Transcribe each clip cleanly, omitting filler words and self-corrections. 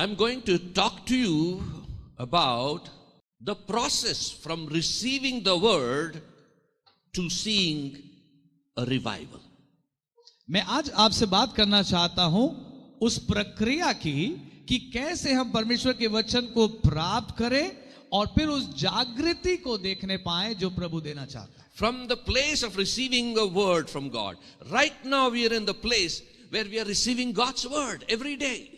I'm going to talk to you about the process from receiving the word to seeing a revival. मैं आज आपसे बात करना चाहता हूं उस प्रक्रिया की कि कैसे हम परमेश्वर के वचन को प्राप्त करें और फिर उस जागृति को देखने पाए जो प्रभु देना चाहता है. From the place of receiving a word from God. Right now we are in the place where we are receiving God's word every day.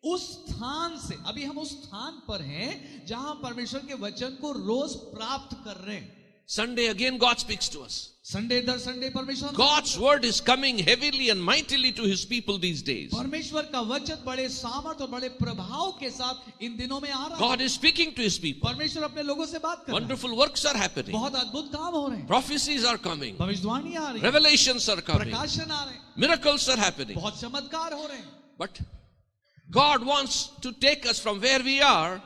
उस स्थान से अभी हम उस स्थान पर हैं जहां परमेश्वर के वचन को रोज प्राप्त कर रहे हैं. Sunday again God speaks to us. Sunday दर संडे परमेश्वर God's word is coming heavily and mightily to his people these days. परमेश्वर का वचन बड़े सामर्थ और बड़े प्रभाव के साथ इन दिनों में आ रहा है. God is speaking to his people. परमेश्वर अपने लोगों से बात कर रहा है. Wonderful works are happening. बहुत अद्भुत काम हो रहे हैं. Prophecies are coming. भविष्यवाणियां आ रही हैं. Revelations are coming. प्रकाशन आ रहे हैं. Miracles are happening. बहुत चमत्कार हो रहे हैं. But God wants to take us from where we are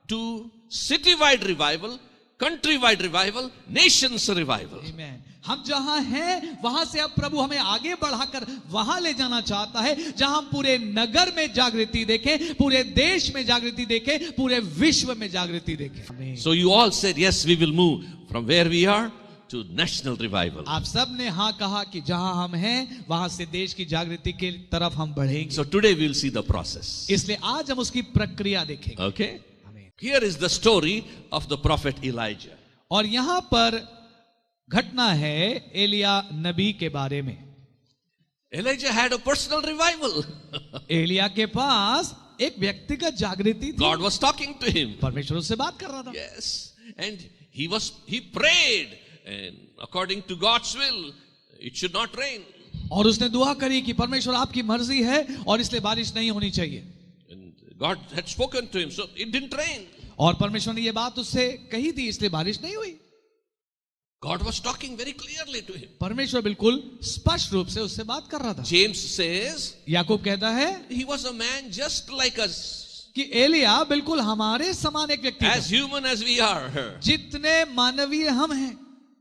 to city-wide revival, country-wide revival, nations revival. Amen. हम जहां हैं वहां से अब प्रभु हमें आगे बढ़ाकर वहां ले जाना चाहता है जहां हम पूरे नगर में जागृति देखें, पूरे देश में जागृति देखें, पूरे विश्व में जागृति देखें. So you all said yes, we will move from where we are to national revival. आप सब ने हाँ कहा कि जहां हम हैं वहां से देश की जागृति के तरफ हम बढ़ेंगे. So today we will see the process. इसलिए आज हम उसकी प्रक्रिया देखेंगे. Okay? Here is the story of the prophet Elijah. और यहां पर घटना है एलिया नबी के बारे में. Elijah had a personal revival. Elia के पास एक व्यक्तिगत जागृति थी. God was talking to him. परमेश्वर उससे बात कर रहा था. Yes. And he prayed, and according to God's will, it should not rain. और उसने दुआ करी कि परमेश्वर आपकी मर्जी है और इसलिए बारिश नहीं होनी चाहिए. And God had spoken to him, so it didn't rain. और परमेश्वर ने ये बात उससे कही थी, इसलिए बारिश नहीं हुई. God was talking very clearly to him. परमेश्वर बिल्कुल स्पष्ट रूप से उससे बात कर रहा था. James says, याकूब कहता है he was a man just like us. कि एलिया बिल्कुल हमारे समान एक व्यक्ति as human as we are. जितने मानवीय हम हैं.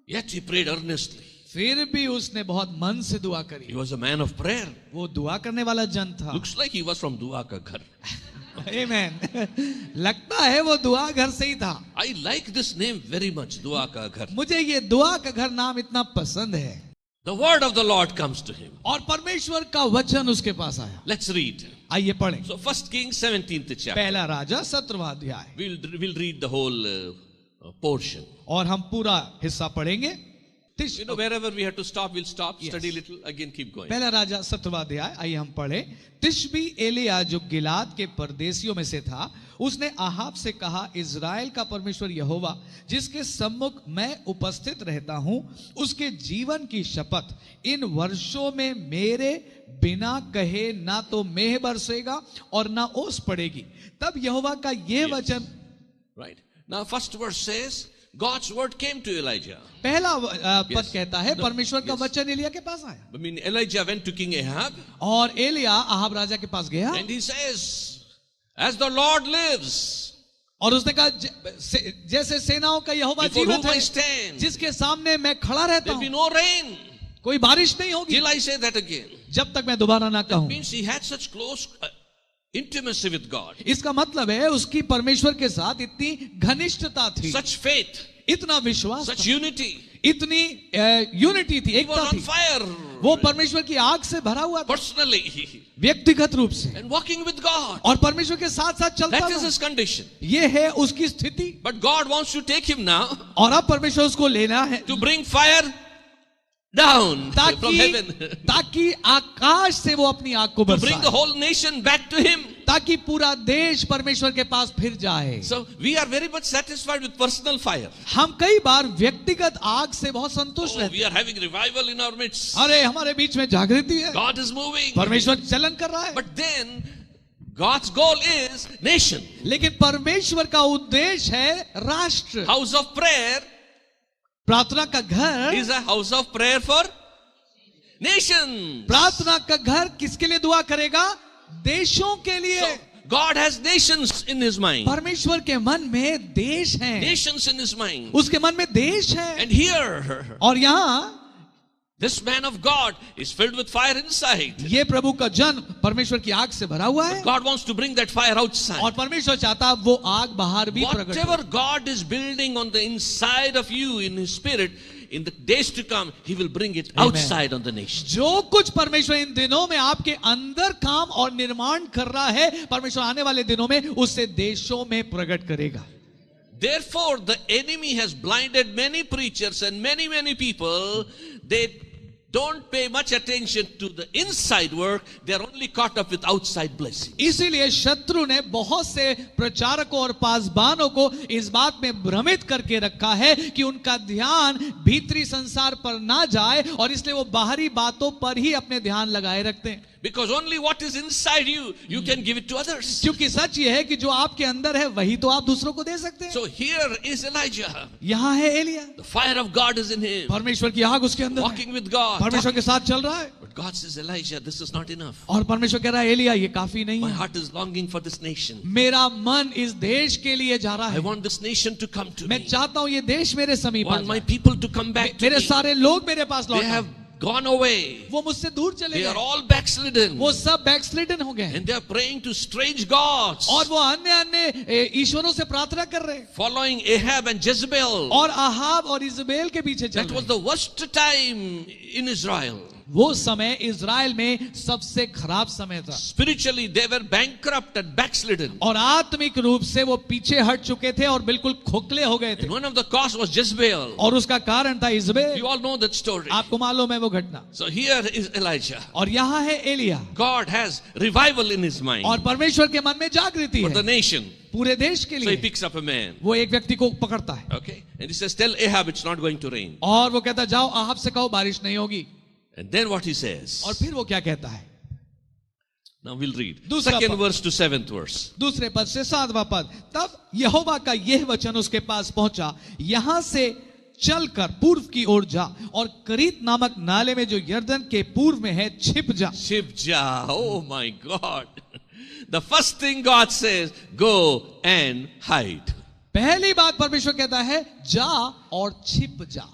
Yet he prayed earnestly. फिर भी उसने बहुत मन से दुआ करी. He was a man of prayer. वो दुआ करने वाला जन था. Looks like he was from दुआ का घर. Amen. लगता है वो दुआ घर से ही था. I like this name very much, दुआ का घर. मुझे ये दुआ का घर नाम इतना पसंद है. The word of the Lord comes to him. और परमेश्वर का वचन उसके पास आया. Let's read. आइए पढ़ें. So 1 Kings 17th chapter. पहला राजा 17वां अध्याय. We'll read the whole portion. और हम पूरा हिस्सा पढ़ेंगे. You know, wherever we have to stop, we'll stop, study little, again keep going. पहला राजा 17वां अध्याय. आइए हम पढ़ें. तिशबी एलिया जो गिलाद के परदेशियों में से था, उसने आहाब से कहा, इज़राइल का परमेश्वर यहोवा जिसके सम्मुख मैं उपस्थित रहता हूं, उसके जीवन की शपथ, इन वर्षों में मेरे बिना कहे ना तो मेह बरसेगा और ना ओस पड़ेगी. तब यहोवा का ये वचन. Right. Now first verse says, God's word came to Elijah. पहला पद कहता है परमेश्वर का वचन एलिया के पास आया. I mean, Elijah went to King Ahab. और एलिया आहाब राजा के पास गया. And he says, as the Lord lives, और उसने कहा जैसे सेनाओं का यहोवा जीवित है जिसके सामने मैं खड़ा रहता हूं, there will be no rain. कोई बारिश नहीं होगी. Till I say that again. जब तक मैं दोबारा ना कहूं. Means he had such close intimacy with God. इसका मतलब है उसकी परमेश्वर के साथ इतनी घनिष्ठता थी. Such faith. इतना विश्वास. Such unity. इतनी यूनिटी थी, एकता थी. Fire. वो परमेश्वर की आग से भरा हुआ था. Personally. व्यक्तिगत रूप से. And walking with God. और परमेश्वर के साथ साथ चलता. That is his condition. ये है उसकी स्थिति. But God wants to take him now. और अब परमेश्वर उसको लेना है. To bring fire down from heaven. ताकि आकाश से वो अपनी आग को बरसाए. To bring the whole nation back to him. ताकि पूरा देश परमेश्वर के पास फिर जाए. So we are very much satisfied with personal fire. हम कई बार व्यक्तिगत आग से बहुत संतुष्ट रहते हैं. We are having revival in our midst. अरे हमारे बीच में जागृति है. God is moving. परमेश्वर चलन कर रहा है. But then God's goal is nation. लेकिन परमेश्वर का उद्देश्य है राष्ट्र. House of prayer. प्रार्थना का घर is a house of prayer for nations. प्रार्थना का घर किसके लिए दुआ करेगा? देशों के लिए. So, God has nations in his mind. परमेश्वर के मन में देश हैं. Nations in his mind. उसके मन में देश है. And here और यहाँ This man of God is filled with fire inside. ये प्रभु का जन परमेश्वर की आग से भरा हुआ है, God wants to bring that fire outside. और परमेश्वर चाहता है वो आग बाहर भी प्रकट हो। Whatever God is building on the inside of you in His Spirit, in the days to come, He will bring it outside on the nation. जो कुछ परमेश्वर इन दिनों में आपके अंदर काम और निर्माण कर रहा है, परमेश्वर आने वाले दिनों में उससे देशों में प्रकट करेगा। Therefore, the enemy has blinded many preachers and many people. They don't pay much attention to the inside work. They are only caught up with outside blessings. इसीलिए शत्रु ने बहुत से प्रचारकों और पासबानों को इस बात में भ्रमित करके रखा है कि उनका ध्यान भीतरी संसार पर ना जाए, और इसलिए वो बाहरी बातों पर ही अपने ध्यान लगाए रखते हैं। Because only what is inside you, you can give it to others. क्योंकि सच ये है कि जो आपके अंदर है वही तो आप दूसरों को दे सकते हैं। So here is Elijah. यहाँ है Elia, The fire of God is in him. परमेश्वर की आग उसके अंदर है, Walking with God. परमेश्वर के साथ चल रहा है। But God says, Elijah, this is not enough. और परमेश्वर कह रहा है एलिया ये काफी नहीं My है, heart is longing for this nation. मेरा मन इस देश के लिए जा रहा I है, want this nation to come to मैं me. चाहता हूँ ये देश मेरे समीप I आ want my जाए, people to come back to मेरे me. सारे लोग मेरे पास They लौट have आए। gone away. वो मुझसे दूर चले They are गए, all backslidden. वो सब बैकस्लिडन हो गए, And they are praying to strange gods. और वो अन्य अन्य ईश्वरों से प्रार्थना कर रहे हैं, Following Ahab and Jezebel. और आहाब और इजबेल के पीछे चल That रहे was हैं। the worst time in Israel. वो समय इजराइल में सबसे खराब समय था। Spiritually, they were bankrupt and backslidden. और आत्मिक रूप से वो पीछे हट चुके थे और बिल्कुल खोखले हो गए थे, And one of the cause was Jezebel. और उसका कारण था Jezebel. You all know that story. आपको मालूम है वो घटना। So here is Elijah. और यहाँ है Elia, God has revival in his mind और परमेश्वर के मन में जागृति for the है nation. पूरे देश के So he लिए। picks up a man. वो एक व्यक्ति को पकड़ता है, Okay. And he says, tell Ahab it's not going to rain. और वो कहता है जाओ आहाब से कहो बारिश नहीं होगी। And then what he says. और फिर वो क्या कहता है, Now we'll read. दूसरा Second पद। verse to 7th verse. दूसरे पद से 7वां पद। तब यहोवा का यह वचन उसके पास पहुंचा, यहां से चलकर पूर्व की ओर जा और करीत नामक नाले में जो यर्दन के पूर्व में है छिप जा। Shibja. Oh my God. The first thing God says, go and hide. पहली बात परमेश्वर कहता है जा और छिप जा।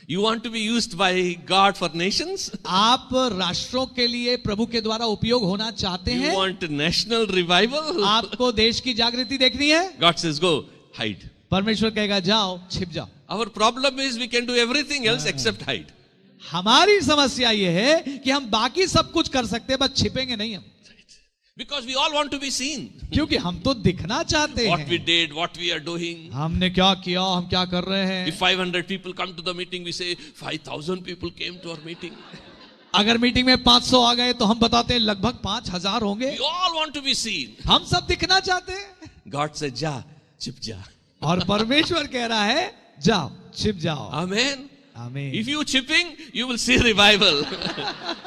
You want to be used by God for nations? आप राष्ट्रों के लिए प्रभु के द्वारा उपयोग होना चाहते You हैं? want a national revival? आपको देश की जागृति देखनी है? God says, go hide. परमेश्वर कहेगा जाओ छिप जाओ। Our problem is we can do everything else except hide. हमारी समस्या ये है कि हम बाकी सब कुछ कर सकते हैं, बस छिपेंगे नहीं हम, Because we all want to be seen. क्योंकि हम तो दिखना चाहते What we हैं, did, what we are doing. हमने क्या किया, हम क्या कर रहे हैं। If 500 people come to the meeting, we say 5,000 people came to our meeting. अगर मीटिंग में 500 आ गए तो हम बताते हैं लगभग 5,000 होंगे। We all want to be seen. हम सब दिखना चाहते हैं, God said, ja, chip ja. और परमेश्वर कह रहा है जाओ छिप जाओ। Amen. आमीन। If you chipping, you will see revival.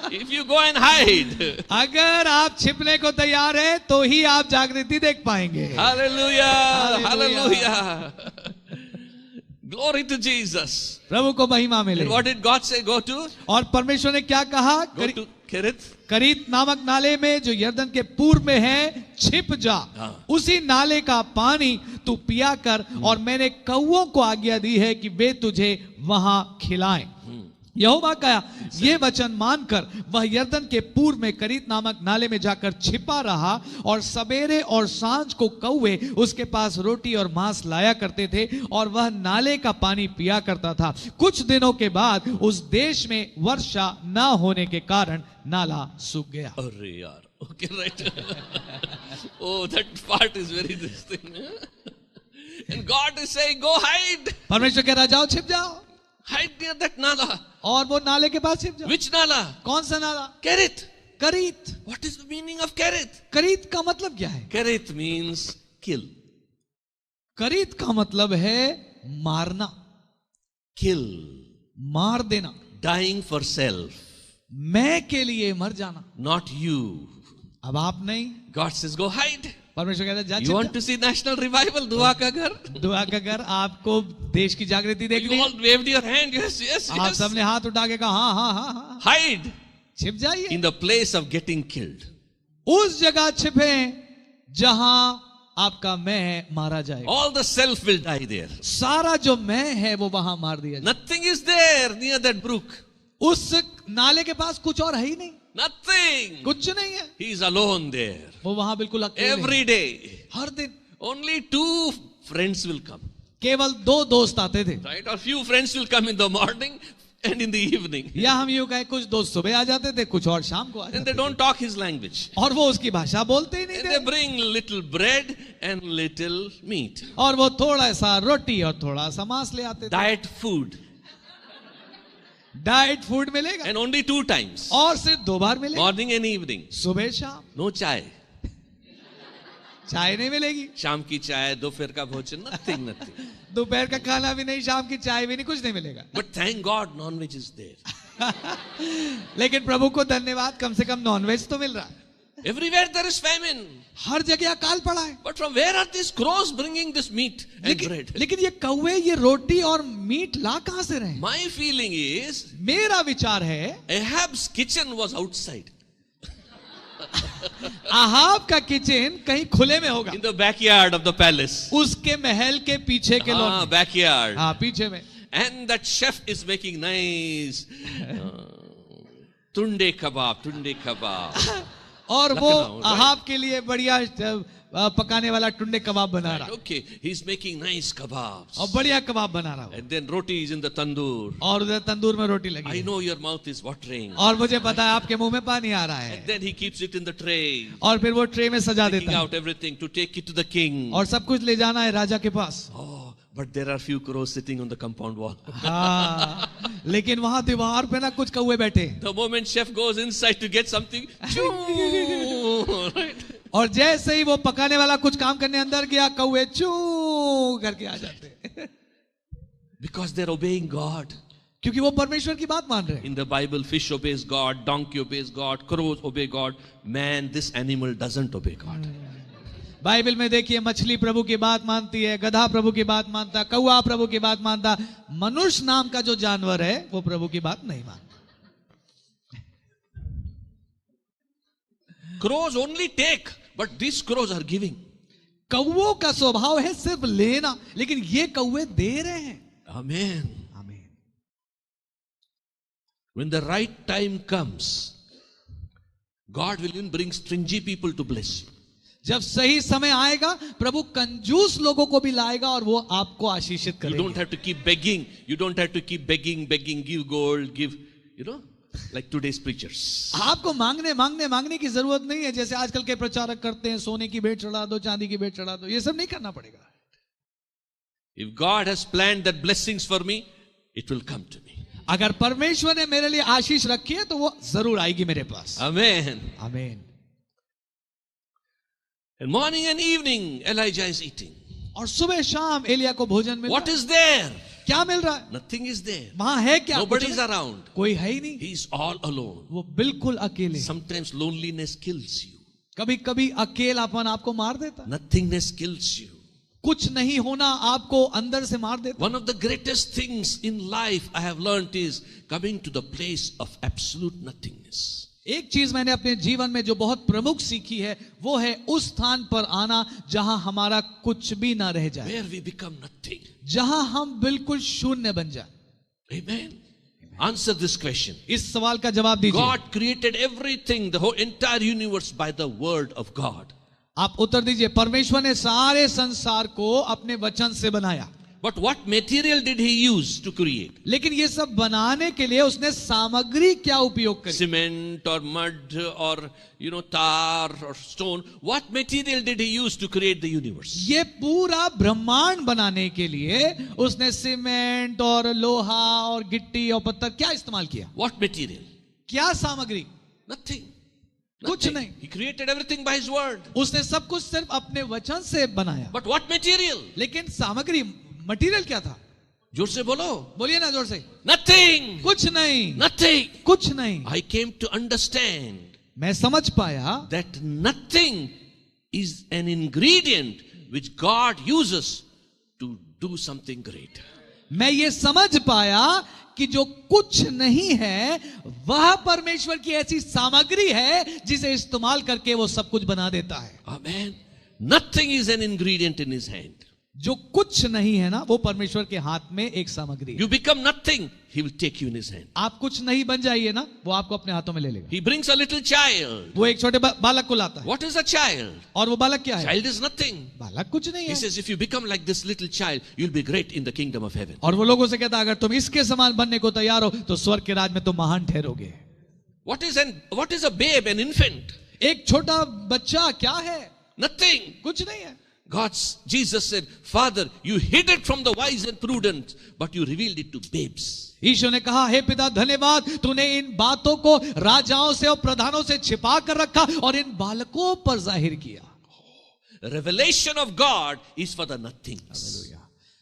If you go and hide. अगर आप छिपने को तैयार है तो ही आप जागृति देख पाएंगे। Hallelujah. Hallelujah. Glory to Jesus. प्रभु को महिमा मिले। And what did God say? Go to? और परमेश्वर ने क्या कहा, Go to Kerith. करीत नामक नाले में जो यर्दन के पूर्व में है छिप जा, उसी नाले का पानी तू पिया कर, और मैंने कौओं को आज्ञा दी है कि वे तुझे वहां खिलाएं। यहोवा का ये वचन मानकर वह यर्दन के पूर्व में करीत नामक नाले में जाकर छिपा रहा, और सवेरे और सांझ को कौवे उसके पास रोटी और मांस लाया करते थे, और वह नाले का पानी पिया करता था। कुछ दिनों के बाद उस देश में वर्षा न होने के कारण नाला सूख गया। Arre yaar. Okay, right. Oh, that part is very this thing. And God is saying, go hide. परमेश्वर कह रहा जाओ छिप जाओ, Hide near that nala. और वो नाले के पास छिप जाओ। Which nala? कौन सा नाला? Kerith. करीत। What is the meaning of Kerith? करीत का मतलब क्या है? Kerith means kill. करीत का मतलब है मारना, Kill. मार देना, Dying for self. मैं के लिए मर जाना, Not you. अब आप नहीं। God says, go hide. परमेश्वर कहता है जा You छिप want to see national revival? Dua ka ghar. जा। दुआ का घर, आपको देश की जागृति देखनी You है? all waved your hand. Yes, yes, आप yes. सबने हाथ उठा के कहा हाँ हाँ हाँ हाँ, Hide छिप जाइए। in the place of getting killed. उस जगह छिपे जहां आपका मैं है मारा जाएगा। All the self will die there. सारा जो मैं है वो वहां मार दिया जाए। Nothing is there near that brook. उस नाले के पास कुछ और है ही नहीं, Nothing. कुछ नहीं है, He is alone there. वो वहां बिल्कुल अकेले हैं। Every day. हर दिन Only 2 friends will come. केवल 2 दोस्त आते थे, Right? Or few friends will come in the morning and in the evening. या हम यूं कहें कुछ दोस्त सुबह आ जाते थे, कुछ और शाम को आ And जाते they don't talk his language. थे, और वो उसकी भाषा बोलते ही नहीं And थे, they bring little bread and little meat. और वो थोड़ा सा रोटी और थोड़ा सा मांस ले आते थे। Diet food. डाइट फूड मिलेगा, And only 2 times. और सिर्फ 2 बार मिलेगा, Morning and evening. सुबह शाम। No chai. चाय नहीं मिलेगी, शाम की चाय, दोपहर का भोजन, nothing, nothing. दोपहर का खाना भी नहीं, शाम की चाय भी नहीं, कुछ नहीं मिलेगा। But thank God non-veg is there. लेकिन प्रभु को धन्यवाद, कम से कम नॉनवेज तो मिल रहा है। Everywhere there is famine. हर जगह अकाल पड़ा है, But from where are these crows bringing this meat and bread? लेकिन ये कौवे ये रोटी और मीट ला कहां से रहे? My feeling is मेरा विचार है Ahab's kitchen was outside. Ahab का किचन कहीं खुले में होगा, In the backyard of the palace. उसके महल के पीछे के लॉन में, Backyard. हाँ पीछे में, And that chef is making nice tunde kebab. और वो Lucknow, right? आहाब के लिए बढ़िया पकाने वाला टुंडे कबाब बना रहा, Okay, he's making nice kebabs. और बढ़िया कबाब बना रहा, And then roti is in the tandoor. और उधर तंदूर में रोटी लगी I है। know your mouth is watering. और मुझे पता है आपके मुंह में पानी आ रहा And है, then he keeps it in the tray. और फिर वो ट्रे में सजा Taking देता है, out everything to take it to the king. और सब कुछ ले जाना है राजा के पास। Oh, but there are few crows sitting on the compound wall. हाँ, लेकिन वहां दीवार पे ना कुछ कौवे बैठे, The moment chef goes inside to get something, choo, right? और जैसे ही वो पकाने वाला कुछ काम करने अंदर गया, कौवे चू करके आ जाते, Because they're obeying God. क्योंकि वो परमेश्वर की बात मान रहे हैं। In the Bible, fish obeys God, donkey obeys God, crows obey God. Man, this animal doesn't obey God. Bible में देखिए, मछली प्रभु की बात मानती है, गधा प्रभु की बात मानता है, कौवा प्रभु की बात मानता, मनुष्य नाम का जो जानवर है वो प्रभु की बात नहीं मानता। Crows only take, but these crows are giving. कौवों का स्वभाव है सिर्फ लेना, लेकिन ये कौवे दे रहे हैं। Amen. आमीन। When the right time comes, God will even bring stingy people to bless you. जब सही समय आएगा, प्रभु कंजूस लोगों को भी लाएगा और वो आपको आशीषित You don't करेगा। have to keep begging. You don't have to keep begging, give gold, give, like today's preachers. आपको मांगने की जरूरत नहीं है, जैसे आजकल के प्रचारक करते हैं, सोने की भेंट चढ़ा दो, चांदी की भेंट चढ़ा दो, ये सब नहीं करना पड़ेगा। If God has planned that blessings for me, it will come to me. अगर परमेश्वर ने मेरे लिए आशीष रखी है तो वो जरूर आएगी मेरे पास। Amen. आमीन। And morning and evening, Elijah is eating. और सुबह शाम एलिया को भोजन मिल What रहा है। is there? क्या मिल रहा है? Nothing is there. वहां है क्या? Nobody कुछ is नहीं। around. कोई है ही नहीं, He is all alone. वो बिल्कुल अकेले। Sometimes loneliness kills you. कभी कभी अकेलापन आपको मार देता है, Nothingness kills you. कुछ नहीं होना आपको अंदर से मार देता है। One of the greatest things in life I have learned is coming to the place of absolute nothingness. एक चीज मैंने अपने जीवन में जो बहुत प्रमुख सीखी है, वो है उस स्थान पर आना जहां हमारा कुछ भी ना रह जाए, Where we become nothing. जहां हम बिल्कुल शून्य बन जाए। Amen. Answer this question. इस सवाल का जवाब दीजिए। God created everything, the whole entire universe by the word of God. आप उत्तर दीजिए। परमेश्वर ने सारे संसार को अपने वचन से बनाया, But what material did he use to create? लेकिन ये सब बनाने के लिए उसने सामग्री क्या उपयोग करी? Cement or mud or tar or stone. What material did he use to create the universe? ये पूरा ब्रह्मांड बनाने के लिए उसने सीमेंट और लोहा और गिट्टी और पत्थर क्या इस्तेमाल किया? What material? क्या सामग्री? Nothing. कुछ Nothing. नहीं। He created everything by his word. उसने सब कुछ सिर्फ अपने वचन से बनाया। But what material? लेकिन सामग्री, मटेरियल क्या था? जोर से बोलो. बोलिए ना जोर से। Nothing. कुछ नहीं, Nothing. कुछ नहीं। I came to understand मैं समझ पाया that nothing is an ingredient which God uses to do something great. मैं ये समझ पाया कि जो कुछ नहीं है वह परमेश्वर की ऐसी सामग्री है जिसे इस्तेमाल करके वो सब कुछ बना देता है। Amen. Nothing is an ingredient in his hand. जो कुछ नहीं है ना, वो परमेश्वर के हाथ में एक सामग्री है। You become nothing, He will take you in His hand. आप कुछ नहीं बन जाइए ना, वो आपको अपने हाथों में ले लेगा। He brings a little child. वो एक छोटे बालक को लाता है। What is a child? और वो बालक क्या है? Child is nothing. बालक कुछ नहीं He है। says, if you become like this little child, you'll be great in the kingdom of heaven. और वो लोगों से कहता है, अगर तुम इसके समान बनने को तैयार हो तो स्वर्ग के राज में तुम महान ठहरोगे। What is a babe, an infant? एक छोटा बच्चा क्या है? Nothing. कुछ नहीं है। Jesus said, Father, you hid it from the wise and prudent, but you revealed it to babes. ईश्वर ने कहा, हे पिता धन्यवाद, तूने इन बातों को राजाओं से और प्रधानों से छिपा कर रखा और इन बालकों पर जाहिर किया। Revelation of God is for the nothings.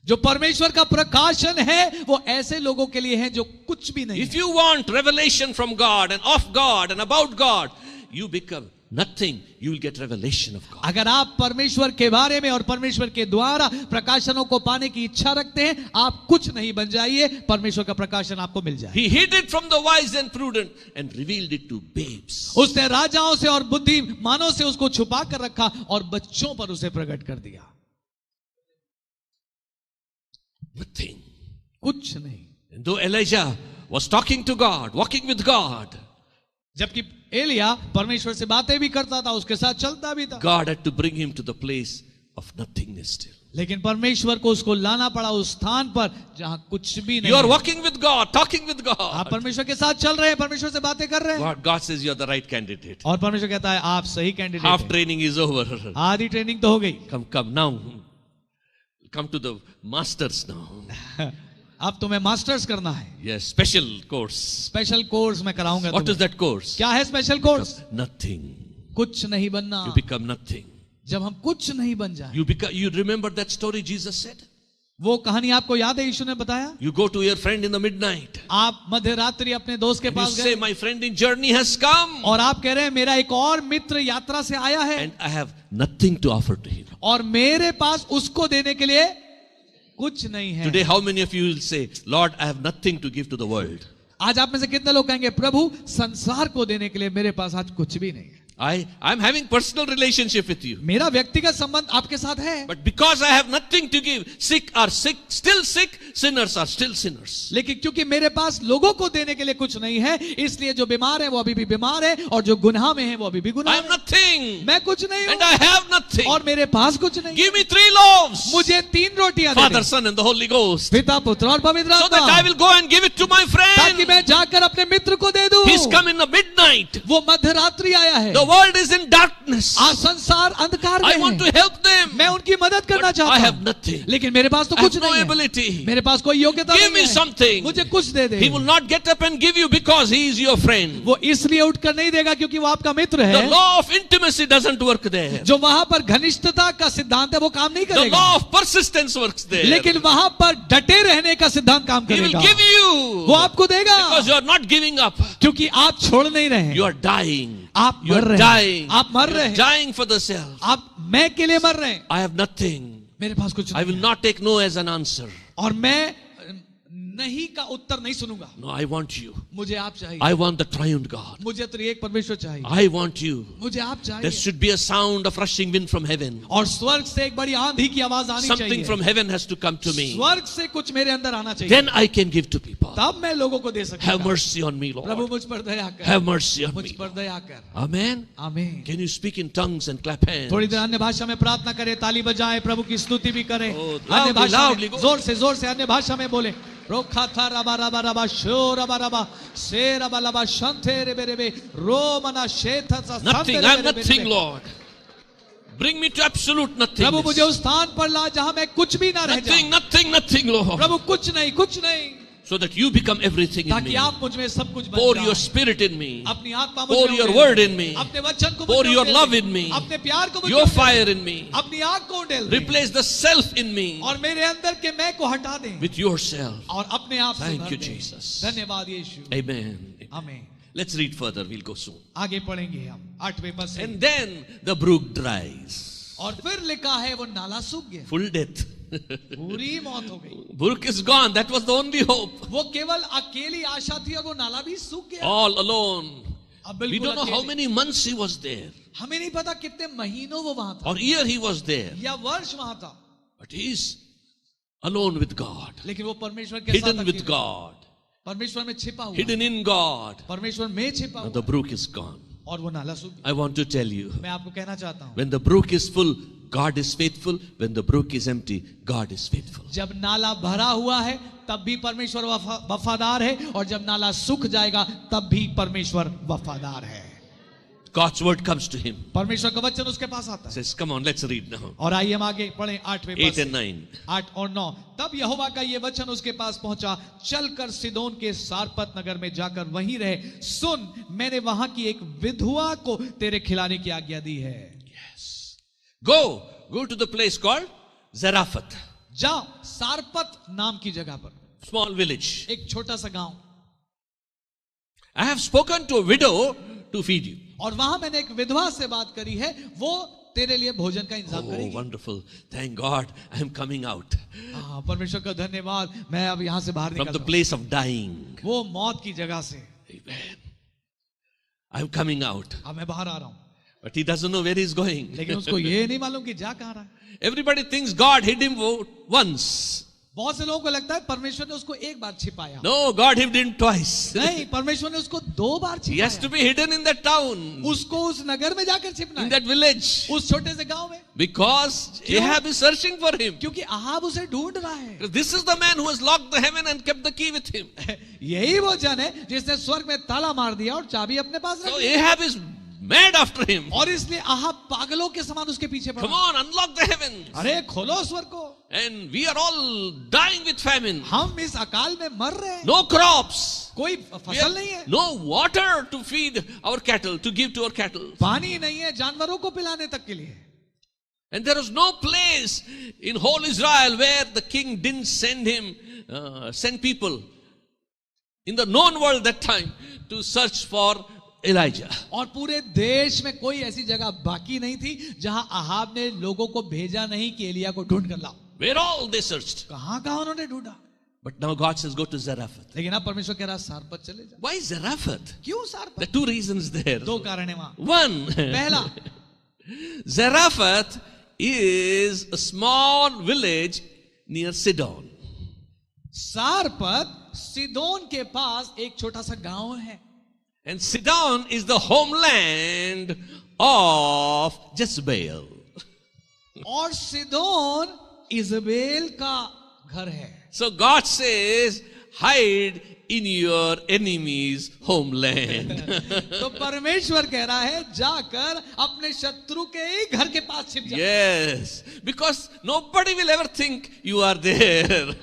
जो परमेश्वर का प्रकाशन है वो ऐसे लोगों के लिए है जो कुछ भी नहीं। If you want revelation from God and of God and about God, you become nothing, you will get revelation of God. अगर आप परमेश्वर के बारे में और परमेश्वर के द्वारा प्रकाशनों को पाने की इच्छा रखते हैं, आप कुछ नहीं बन जाइए, परमेश्वर का प्रकाशन आपको मिल जाए। He hid it from the wise and prudent and revealed it to babes. उसने राजाओं से और बुद्धिमानों से उसको छुपा कर रखा और बच्चों पर उसे प्रकट कर दिया। Nothing. कुछ नहीं। And though Elijah was talking to God, walking with God, जबकि एलिया परमेश्वर से बातें भी करता था, उसके साथ चलता भी था, God had to bring him to the place of nothingness still. लेकिन परमेश्वर को उसको लाना पड़ा उस स्थान पर जहां कुछ भी नहीं। You are walking with God, talking with God. आप परमेश्वर के साथ चल रहे हैं, परमेश्वर से बातें कर रहे हैं, God says you are the right candidate. और परमेश्वर कहता है आप सही कैंडिडेट Half हैं। training is over. आधी ट्रेनिंग तो हो गई, Come now. Come to the masters now. अब तुम्हें मास्टर्स करना है। Yes, special course. Special course मैं कराऊंगा। What is that course? क्या है स्पेशल कोर्स? Nothing. कुछ नहीं बनना। You become nothing. जब हम कुछ नहीं बन जाए। You remember that story Jesus said? वो कहानी आपको याद है यीशु ने बताया? You go to your friend in the midnight. आप मध्य रात्रि अपने दोस्त के You पास say, गए my friend in journey has come. और आप कह रहे हैं मेरा एक और मित्र यात्रा से आया है And I have nothing to offer to him. और मेरे पास उसको देने के लिए कुछ नहीं है। Today, how many of you will say, Lord, I have nothing to give to the world? आज आप में से कितने लोग कहेंगे, प्रभु संसार को देने के लिए मेरे पास आज कुछ भी नहीं है। I'm having personal relationship with you. मेरा व्यक्तिगत संबंध आपके साथ है, But because I have nothing to give, sick are sick, still sick, sinners are still sinners. लेकिन क्योंकि मेरे पास लोगों को देने के लिए कुछ नहीं है, इसलिए जो बीमार है वो अभी भी बीमार है और जो गुनाह में है वो अभी भी गुनाह I am में। nothing. मैं कुछ नहीं And हूं I have nothing. और मेरे पास कुछ नहीं। Give me 3 loaves. मुझे 3 रोटियां दे Father, they, Son, and the Holy Ghost. पिता पुत्र और पवित्र So that I आत्मा, will go and give it to my ताकि friend. मैं जाकर अपने मित्र को दे दूं। He's come in the midnight. वो मध्य रात्रि आया है, The world is in darkness. आज संसार अंधकार I में want है, to help them. मैं उनकी मदद करना But I चाहता have हूं, nothing. लेकिन मेरे पास तो I have कुछ no नहीं है, ability. मेरे पास कोई योग्यता Give me नहीं है, something. मुझे कुछ दे दे। He will not get up and give you because he is your friend. वो इसलिए उठकर नहीं देगा क्योंकि वो आपका मित्र The है। law of intimacy doesn't work there. जो वहां पर घनिष्ठता का सिद्धांत है वो काम नहीं The करेगा, law of persistence works there. लेकिन वहां पर डटे रहने का सिद्धांत काम He will करेगा। give you वो आपको देगा because you are not giving up. क्योंकि आप छोड़ नहीं रहे You हैं, are dying. आप You मर are रहे dying. हैं, आप मर You रहे are हैं, dying for the self. आप मैं के लिए मर रहे हैं, I have nothing. मेरे पास कुछ I नहीं will है। not take no as an answer. और मैं नहीं का उत्तर नहीं सुनूंगा। No, I want you. मुझे आप चाहिए, I want the triune God. मुझे तो एक परमेश्वर चाहिए, I want you. मुझे आप There चाहिए। should be a sound of rushing wind from heaven. और स्वर्ग से एक बड़ी आंधी की आवाज आनी Something चाहिए, from heaven has to come to me. स्वर्ग से कुछ मेरे अंदर आना चाहिए, Then I can give to people. तब मैं लोगों को दे सकता Have हूं। mercy on me, Prabhu Lord. मुझ पर दया कर, Have mercy on मुझ me. पर दया कर। Amen. आमीन। Can you speak in tongues and clap hands? थोड़ी देर अन्य भाषा में प्रार्थना करें, ताली बजाएं, प्रभु की स्तुति भी करें। Oh, अन्य भाषा loudly, में go. जोर से अन्य भाषा में बोले। रोखा था रबा रबा रबा शो रबा रबा से रबा रबा शंथे रे बे रे बे रो मना शेथा सा Nothing. I am nothing, Lord. Bring me to absolute nothing. प्रभु मुझे उस स्थान पर ला जहां मैं कुछ भी ना रह Nothing, जाऊं। nothing, nothing, Lord. प्रभु कुछ नहीं, So that you become everything in ताकि me. आप मुझ में सब कुछ बन Pour जाए। your spirit in me. अपनी आत्मा मुझ Pour में your उंडेल word they. in me. अपने वचन को मुझ Pour में your उंडेल love they. in me. अपने प्यार को मुझ में Your उंडेल they. fire in me. अपनी आग को उंडेल दे। Replace the self in me और मेरे अंदर के मैं को हटा दे with yourself. और अपने आप से Thank भर you, दे। Jesus. धन्यवाद यीशु। Amen. आमीन। Let's read further. We'll go soon. आगे पढ़ेंगे हम 8वें पद से। And then the brook dries. और फिर लिखा है वो नाला सूख गया, Full death. पूरी मौत हो गई। Brook is gone. That was the only hope. वो केवल अकेली आशा थी और वो नाला भी सूख गया। All alone. अब We बिल्कुल don't know how अकेले। many months he was there. हमें नहीं पता कितने महीनों वो वहां था Or year he was there. या वर्ष वहां था। But he is alone with God, लेकिन वो परमेश्वर के साथ hidden with अकेला, God, परमेश्वर में छिपा हुआ, hidden in God. परमेश्वर में छिपा And हुआ, the brook is gone. और वो नाला सूख गया। I want to tell you, मैं आपको कहना चाहता हूँ, when the brook is full, God is faithful. When the brook is empty, God is faithful. जब नाला भरा हुआ है तब भी परमेश्वर वफादार है, और जब नाला सूख जाएगा तब भी परमेश्वर वफादार है। God's word comes to him. परमेश्वर का वचन उसके पास आता है। Says, come on, let's read now. और आइए हम आगे पढ़ें 8वें 8 पद and 9. 8 और 9। तब यहोवा का ये वचन उसके पास पहुंचा, चलकर सिदोन के सारपत नगर में जाकर वहीं रहे। सुन, मैंने वहां की एक विधवा को तेरे खिलाने की आज्ञा दी है। Yes. Go to the place called Zarephath. जाओ सारपत नाम की जगह पर, Small village. एक छोटा सा गांव, I have spoken to a widow to feed you. और वहां मैंने एक विधवा से बात करी है, वो तेरे लिए भोजन का इंतजाम Oh, करेगी। wonderful. Thank God, I am coming out परमेश्वर का धन्यवाद, मैं अब यहां से बाहर from निकल the रहा हूं, place of dying. वो मौत की जगह से Amen. I am coming out. अब मैं बाहर आ रहा हूं। But he doesn't know where he is going. लेकिन उसको ये नहीं मालूम कि जा कहां रहा है। Everybody thinks God hid him once. बहुत से लोगों को लगता है परमेश्वर ने उसको एक बार छिपाया। No, God hid him twice. नहीं, परमेश्वर ने उसको 2 बार He has to छिपाया। be hidden in that town, उसको उस नगर में जाकर छिपना in है, that village, उस छोटे से गांव में, because Ahab is searching for him. क्योंकि अहाब उसे ढूंढ रहा है। This is the man who has locked the heaven and kept the key with him. यही वो जन है जिसने स्वर्ग में ताला मार दिया और चाबी अपने पास रख So Lee, Ahab is mad after him. और इसलिए अहाब पागलों के समान उसके पीछे Come पड़ा। on, unlock the heavens. अरे खोलो स्वर्ग को, And we are all dying with famine. हम इस अकाल में मर रहे हैं, No crops. कोई We फसल नहीं है, have no water to feed our cattle, to give to our cattle. पानी नहीं है जानवरों को पिलाने तक के लिए। And there was no place in whole Israel where the king didn't send people in the known world that time to search for Elijah. और पूरे देश में कोई ऐसी जगह बाकी नहीं थी जहां अहाब ने लोगों को भेजा नहीं कि एलिया को ढूंढ कर लाओ। Where all they searched. कहां कहां उन्होंने ढूंढा, But now God says, go to Zarephath. लेकिन अब परमेश्वर कह रहा सारपत चले जा। Why Zarephath? क्यों There सारपत? are 2 reasons there. 2 कारण है वहां। One, पहला, Zarephath is a small village near Sidon. सारपत Sidon के पास एक छोटा सा गांव है, And Sidon is the homeland of Jezebel. और सिदोन इजबेल का घर है। So God says, hide in your enemy's homeland. तो परमेश्वर कह रहा है जाकर अपने शत्रु के ही घर के पास छिप जा। Yes, because nobody will ever think you are there.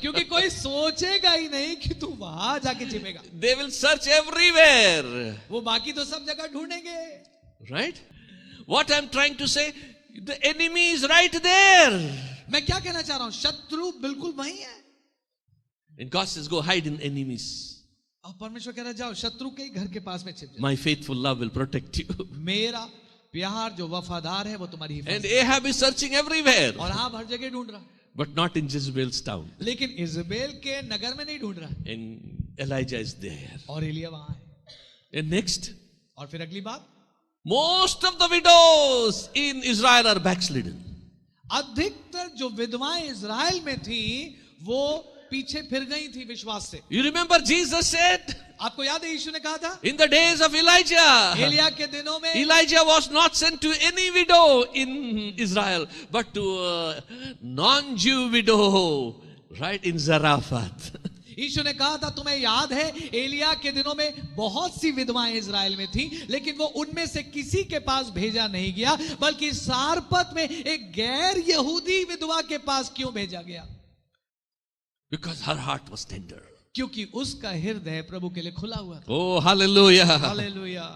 क्योंकि कोई सोचेगा ही नहीं कि तू वहां जाके छिपेगा। They will search everywhere. वो बाकी तो सब जगह ढूंढेंगे। Right? What I'm trying to say, the enemy is right there. मैं क्या कहना चाह रहा हूं, शत्रु बिल्कुल वहीं है। And God says, go hide in enemies. और परमेश्वर कह रहा है जाओ शत्रु के ही घर के पास में छिप जा। My faithful love will protect you. मेरा प्यार जो वफादार है वो तुम्हारी And हिफाजत। Ahab is searching everywhere, और आप हर जगह ढूंढ रहा है, but not in Jezebel's town. लेकिन इजबेल के नगर में नहीं ढूंढ रहा है। And Elijah is there. और एलिया वहां है। And next, और फिर अगली बात, most of the widows in Israel are backslidden. अधिकतर जो विधवाएं इजराइल में थी वो पीछे फिर गई थी विश्वास से। You remember Jesus said, आपको याद है यीशु ने कहा था, in the days of Elijah, Elia के दिनों में Elijah was not sent to any widow in Israel, but to a non-Jew widow, right, in Zarephath. यीशु ने कहा था, तुम्हें याद है एलिया के दिनों में बहुत सी विधवाएं इजराइल में थी, लेकिन वो उनमें से किसी के पास भेजा नहीं गया, बल्कि सारपत में एक गैर यहूदी विधवा के पास क्यों भेजा गया? Because her heart was tender. क्योंकि उसका हृदय प्रभु के लिए खुला हुआ था। Oh, hallelujah. Hallelujah.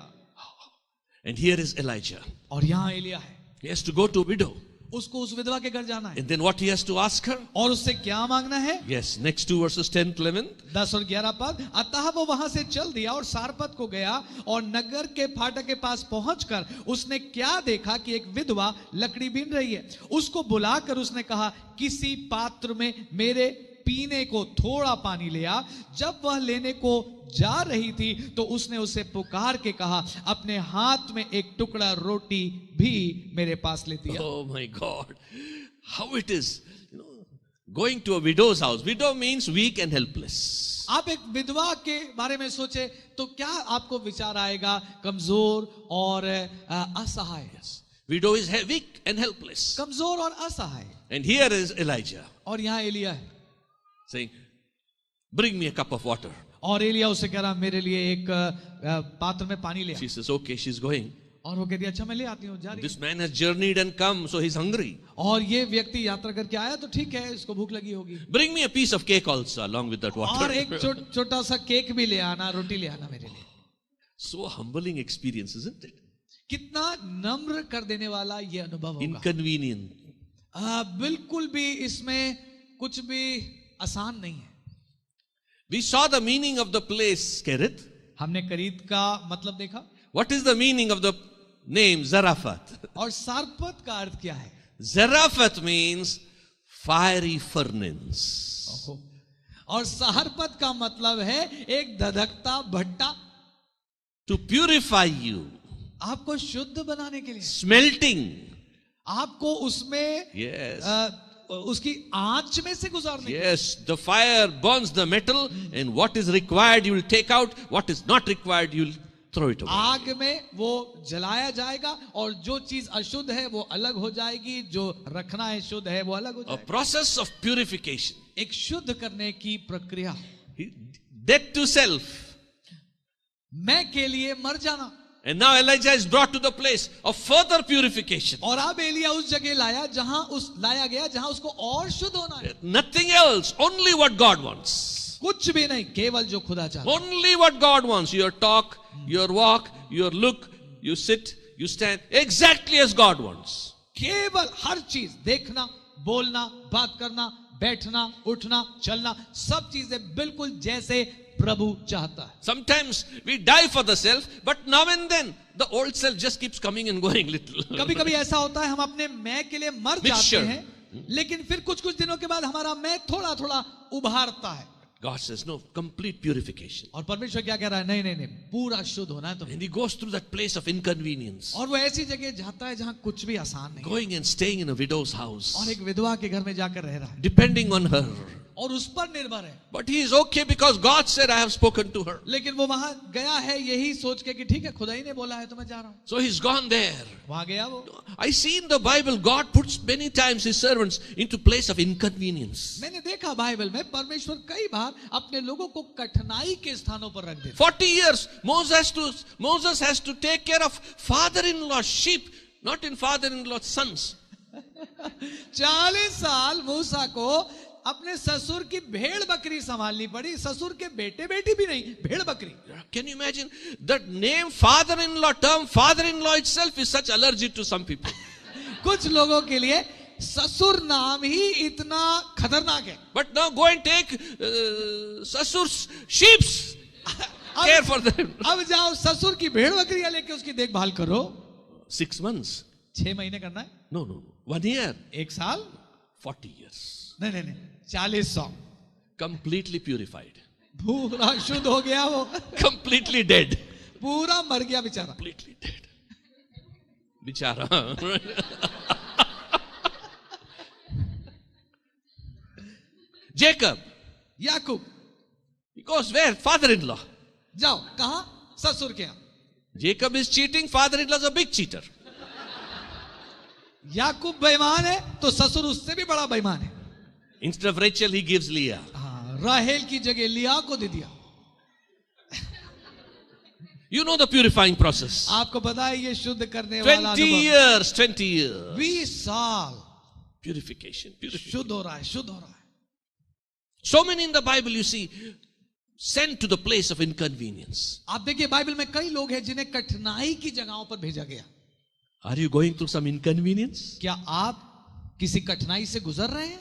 And here is Elijah. और यहाँ एलिया है, He has to go to a widow. उसको उस विधवा के घर जाना है। And then what he has to ask her? और उससे क्या मांगना है? Yes, next 2 verses 10 to 11. 10 और 11 पद, अतः वो वहां से चल दिया और सारपत को गया और नगर के फाटक के पास पहुंचकर उसने क्या देखा कि एक विधवा लकड़ी बीन रही है। उसको बुलाकर उसने कहा, किसी पात्र में मेरे पीने को थोड़ा पानी ले आ। जब वह लेने को जा रही थी तो उसने उसे पुकार के कहा, अपने हाथ में एक टुकड़ा रोटी भी मेरे पास लेती है। Oh my God. how it is, going to a widow's house. Widow means weak and helpless. आप एक विधवा के बारे में सोचे तो क्या आपको विचार आएगा? कमजोर और असहाय. Widow is weak and helpless. कमजोर और असहाय. And here is Elijah. और यहाँ एलिया है. Saying, bring me a cup of water. और एलिया उसे कह रहा मेरे लिए एक पात्र में पानी ले. She says, okay, she's going. और वो कहती अच्छा मैं ले आती हूँ, जा रही. This man has journeyed and come, so he's hungry. और ये व्यक्ति यात्रा करके आया तो ठीक है, इसको भूख लगी होगी. Bring me a piece of cake also along with that water. और एक छोटा सा केक भी ले आना, रोटी ले आना मेरे लिए. So humbling experience, isn't it? कितना नम्र कर देने वाला ये अनुभव होगा. Inconvenient. बिल्कुल भी इसमें कुछ भी आसान नहीं है. We saw the meaning of the place, Kerith. हमने करीत का मतलब देखा. What is the meaning of the name Zarephath? और सारपत का अर्थ क्या है? Zarephath means fiery furnace. और सारपत का मतलब है एक धधकता भट्टा. To purify you. आपको शुद्ध बनाने के लिए. Smelting. आपको उसमें yes. उसकी आंच में से गुजारने. Yes, the fire burns the metal, and what is required you will take out, what is not required you will throw it away. आग में वो जलाया जाएगा और जो चीज अशुद्ध है वो अलग हो जाएगी, जो रखना है शुद्ध है वो अलग हो जाएगा. A process of purification. एक शुद्ध करने की प्रक्रिया. Death to self. मैं के लिए मर जाना. And now Elijah is brought to the place of further purification. और अब एलिया उस जगह लाया गया जहां उसको और शुद्ध होना है. Nothing else, only what God wants. कुछ भी नहीं, केवल जो खुदा चाहता. Only what God wants. Your talk, your walk, your look, you sit, you stand, exactly as God wants. केवल हर चीज, देखना, बोलना, बात करना, बैठना, उठना, चलना, सब चीजें बिल्कुल जैसे प्रभु चाहता है. Sometimes we die for the self, but now and then the old self just keeps coming and going little. कभी-कभी ऐसा होता है हम अपने मैं के लिए मर जाते हैं, लेकिन फिर कुछ दिनों के बाद हमारा मैं थोड़ा-थोड़ा उभारता है. God says no, complete purification. और परमेश्वर क्या कह रहा है? नहीं, पूरा शुद्ध होना है. तो And he goes through that place of inconvenience. और वो ऐसी जगह जाता है जहां कुछ भी आसान नहीं. Going and staying in a widow's house. और एक विधवा के घर में जाकर रह रहा है. Depending on her. और उस पर निर्भर है. But he is okay because God said I have spoken to her. लेकिन वो वहां गया है यही सोच के कि ठीक है खुदा ही ने बोला है तो मैं जा रहा हूं. So he's gone there. वहां गया वो. I see in the Bible God puts many times his servants into place of inconvenience. मैंने देखा बाइबल में परमेश्वर कई बार अपने लोगों को कठिनाई के स्थानों पर रख देता. 40 years Moses has to take care of father-in-law sheep, not in father-in-law's sons. 40 साल मूसा को अपने ससुर की भेड़ बकरी संभालनी पड़ी. ससुर के बेटे बेटी भी नहीं, भेड़ बकरी. Can you imagine that name father-in-law, term father-in-law itself is such allergy to some people. कुछ लोगों के लिए ससुर नाम ही इतना खतरनाक है. But now go and take sasur's sheeps. Care for them. अब जाओ ससुर की भेड़ बकरियां लेके उसकी देखभाल करो. 6 months. 6 महीने करना है. No. 1 year. 1 साल. 40 years. नहीं 40 साल. Completely purified. पूरा शुद्ध हो गया वो. Completely dead. पूरा मर गया बेचारा. Completely dead. बेचारा. Jacob. Yakub. He goes where? Father-in-law. जाओ कहां? ससुर के यहां. Jacob is cheating. Father-in-law is a big cheater. याकूब बेईमान है तो ससुर उससे भी बड़ा बेईमान है. Instead of Rachel, he gives Leah. राहेल की जगह लिया को दे दिया. You know the purifying process. आपको पता है ये शुद्ध करने वाला 20 years. 20 साल. Purification. शुद्ध हो रहा है. So many in the Bible you see sent to the place of inconvenience. आप देखिए बाइबल में कई लोग हैं जिन्हें कठिनाई की जगहों पर भेजा गया. Are you going through some inconvenience? क्या आप किसी कठिनाई से गुजर रहे हैं?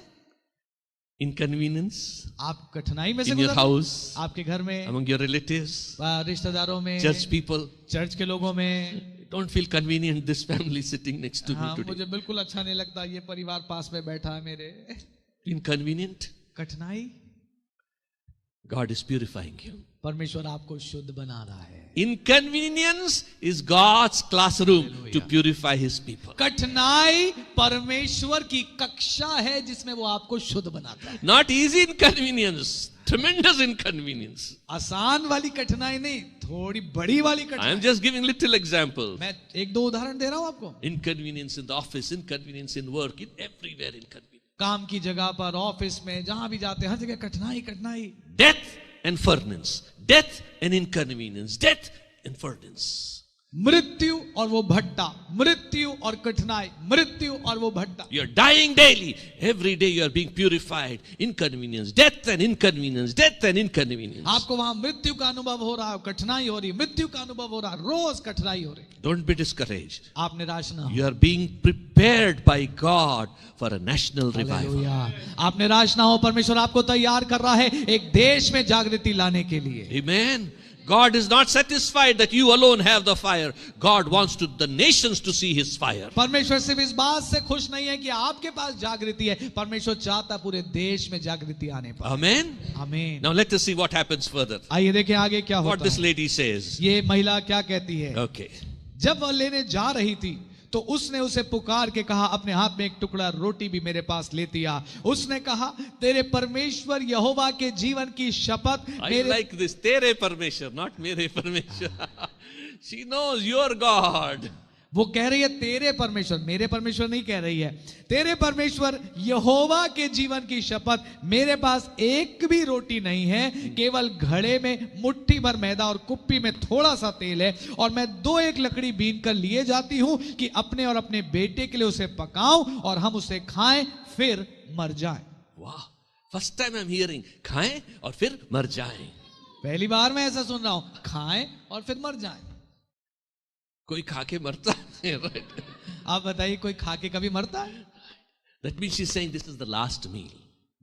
Inconvenience? आप कठिनाई में से In गुजर your रहे हैं? house? आपके घर में, Among your relatives? रिश्तेदारों में, Church people? चर्च के लोगों में. Don't feel convenient this family sitting next to me हाँ, today. मुझे बिल्कुल अच्छा नहीं लगता ये परिवार पास में बैठा है मेरे. Inconvenient? कठिनाई. God is purifying you. परमेश्वर आपको शुद्ध बना रहा है. Inconvenience is God's classroom to purify His people. कठिनाई परमेश्वर की कक्षा है जिसमें वो आपको शुद्ध बनाता है. Not easy inconvenience, tremendous inconvenience. आसान वाली कठिनाई नहीं, थोड़ी बड़ी वाली I कठिनाई. am just giving little example. मैं एक दो उदाहरण दे रहा हूं आपको. Inconvenience in the office, inconvenience in work, in everywhere inconvenience. काम की जगह पर, ऑफिस में, जहां भी जाते हैं हर जगह कठिनाई कठिनाई. Death and furnace, death and inconvenience, death and furnace. मृत्यु और वो भट्टा, मृत्यु और कठिनाई, मृत्यु और वो भट्टा. You are dying daily. Every day you are being purified. Inconvenience, death and inconvenience, death and inconvenience. आपको वहां मृत्यु का अनुभव हो रहा है, कठिनाई हो रही, मृत्यु का अनुभव हो रहा है, रोज कठिनाई हो रही. Don't be discouraged. आप निराश ना हो. You are being prepared by God for a national revival. Hallelujah. आप निराश ना हो, परमेश्वर आपको तैयार कर रहा है एक देश में जागृति लाने के लिए. Amen. God is not satisfied that you alone have the fire. God wants the nations to see His fire. परमेश्वर सिर्फ इस बात से खुश नहीं है कि आपके पास जागृति है, परमेश्वर चाहता पूरे देश में जागृति आने पाए. Amen. आमीन. Now let us see what happens further. आइए देखें आगे क्या What होता this है. lady says. ये महिला क्या कहती है. Okay. जब वह लेने जा रही थी तो उसने उसे पुकार के कहा, अपने हाथ में एक टुकड़ा रोटी भी मेरे पास लेती आ. उसने कहा, तेरे परमेश्वर यहोवा के जीवन की शपथ. I like this. Tere Parmeshwar, not mere Parmeshwar. She knows your God. वो कह रही है तेरे परमेश्वर, मेरे परमेश्वर नहीं कह रही है. तेरे परमेश्वर यहोवा के जीवन की शपथ, मेरे पास एक भी रोटी नहीं है, केवल घड़े में मुट्ठी भर मैदा और कुप्पी में थोड़ा सा तेल है, और मैं 2-1 लकड़ी बीन कर लिए जाती हूं कि अपने और अपने बेटे के लिए उसे पकाऊं और हम उसे खाएं फिर मर जाएं. Wow. First time I'm hearing. खाएं और फिर मर जाएं. पहली बार मैं ऐसा सुन रहा हूं, खाएं और फिर मर जाएं. कोई खा के मरता है, right? आप बताइए, कोई खा के कभी मरता है? That means she's saying this is the last meal.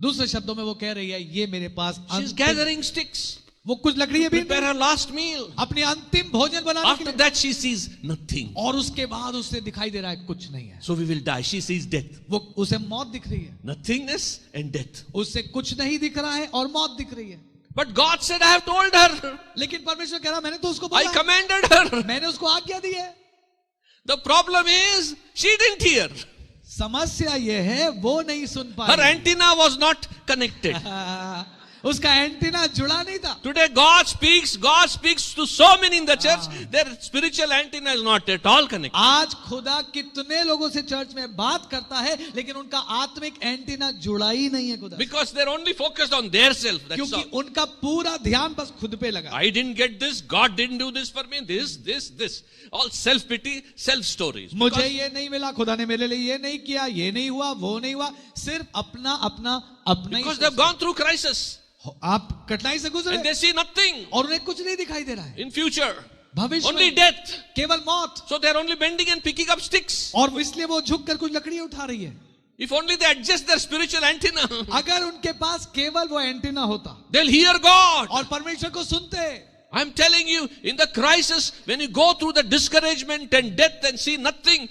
दूसरे शब्दों में वो कह रही है, ये मेरे पास She's gathering sticks. वो कुछ लकड़ियां भी Prepare her last meal. अपनी अंतिम भोजन बनाने के After लिए. that she sees nothing. और उसके बाद उसे दिखाई दे रहा है कुछ नहीं है. So we will die. She sees death. वो उसे मौत दिख रही है. Nothingness and death. उससे कुछ नहीं दिख रहा है और मौत दिख रही है. But God said, I have told her. लेकिन परमेश्वर कह रहा, मैंने तो उसको I बोला, commanded her. मैंने उसको आज्ञा दी है. The problem is she didn't hear. समस्या ये है वो नहीं सुन Her pi. antenna was not connected. उसका एंटीना जुड़ा नहीं था. Today God speaks to so many in the church. Their spiritual antenna is not at all connected. आज खुदा कितने लोगों से चर्च में बात करता है, लेकिन उनका आत्मिक एंटीना जुड़ा ही नहीं है खुदा. Because they're only focused on their self. That's क्योंकि all. उनका पूरा ध्यान बस खुद पे लगा. I didn't get this. God didn't do this for me. This. All self-pity, self-stories. मुझे ये नहीं मिला, खुदा ने मेरे लिए ये नहीं किया, ये नहीं हुआ, वो नहीं हुआ. सिर्फ अपना Because they've gone through crisis. आप कठिनाई से गुजरे And they see nothing और उन्हें कुछ नहीं दिखाई दे रहा है. in future. भविष्य Only में death. केवल मौत. So they're only bending and picking up sticks. और इसलिए वो झुक कर कुछ लकड़ियां उठा रही है. If only they adjust their spiritual antenna, अगर उनके पास केवल वो एंटीना होता they'll hear God. और परमेश्वर को सुनते. I'm telling you, in the crisis, when you go through the discouragement and death and see nothing,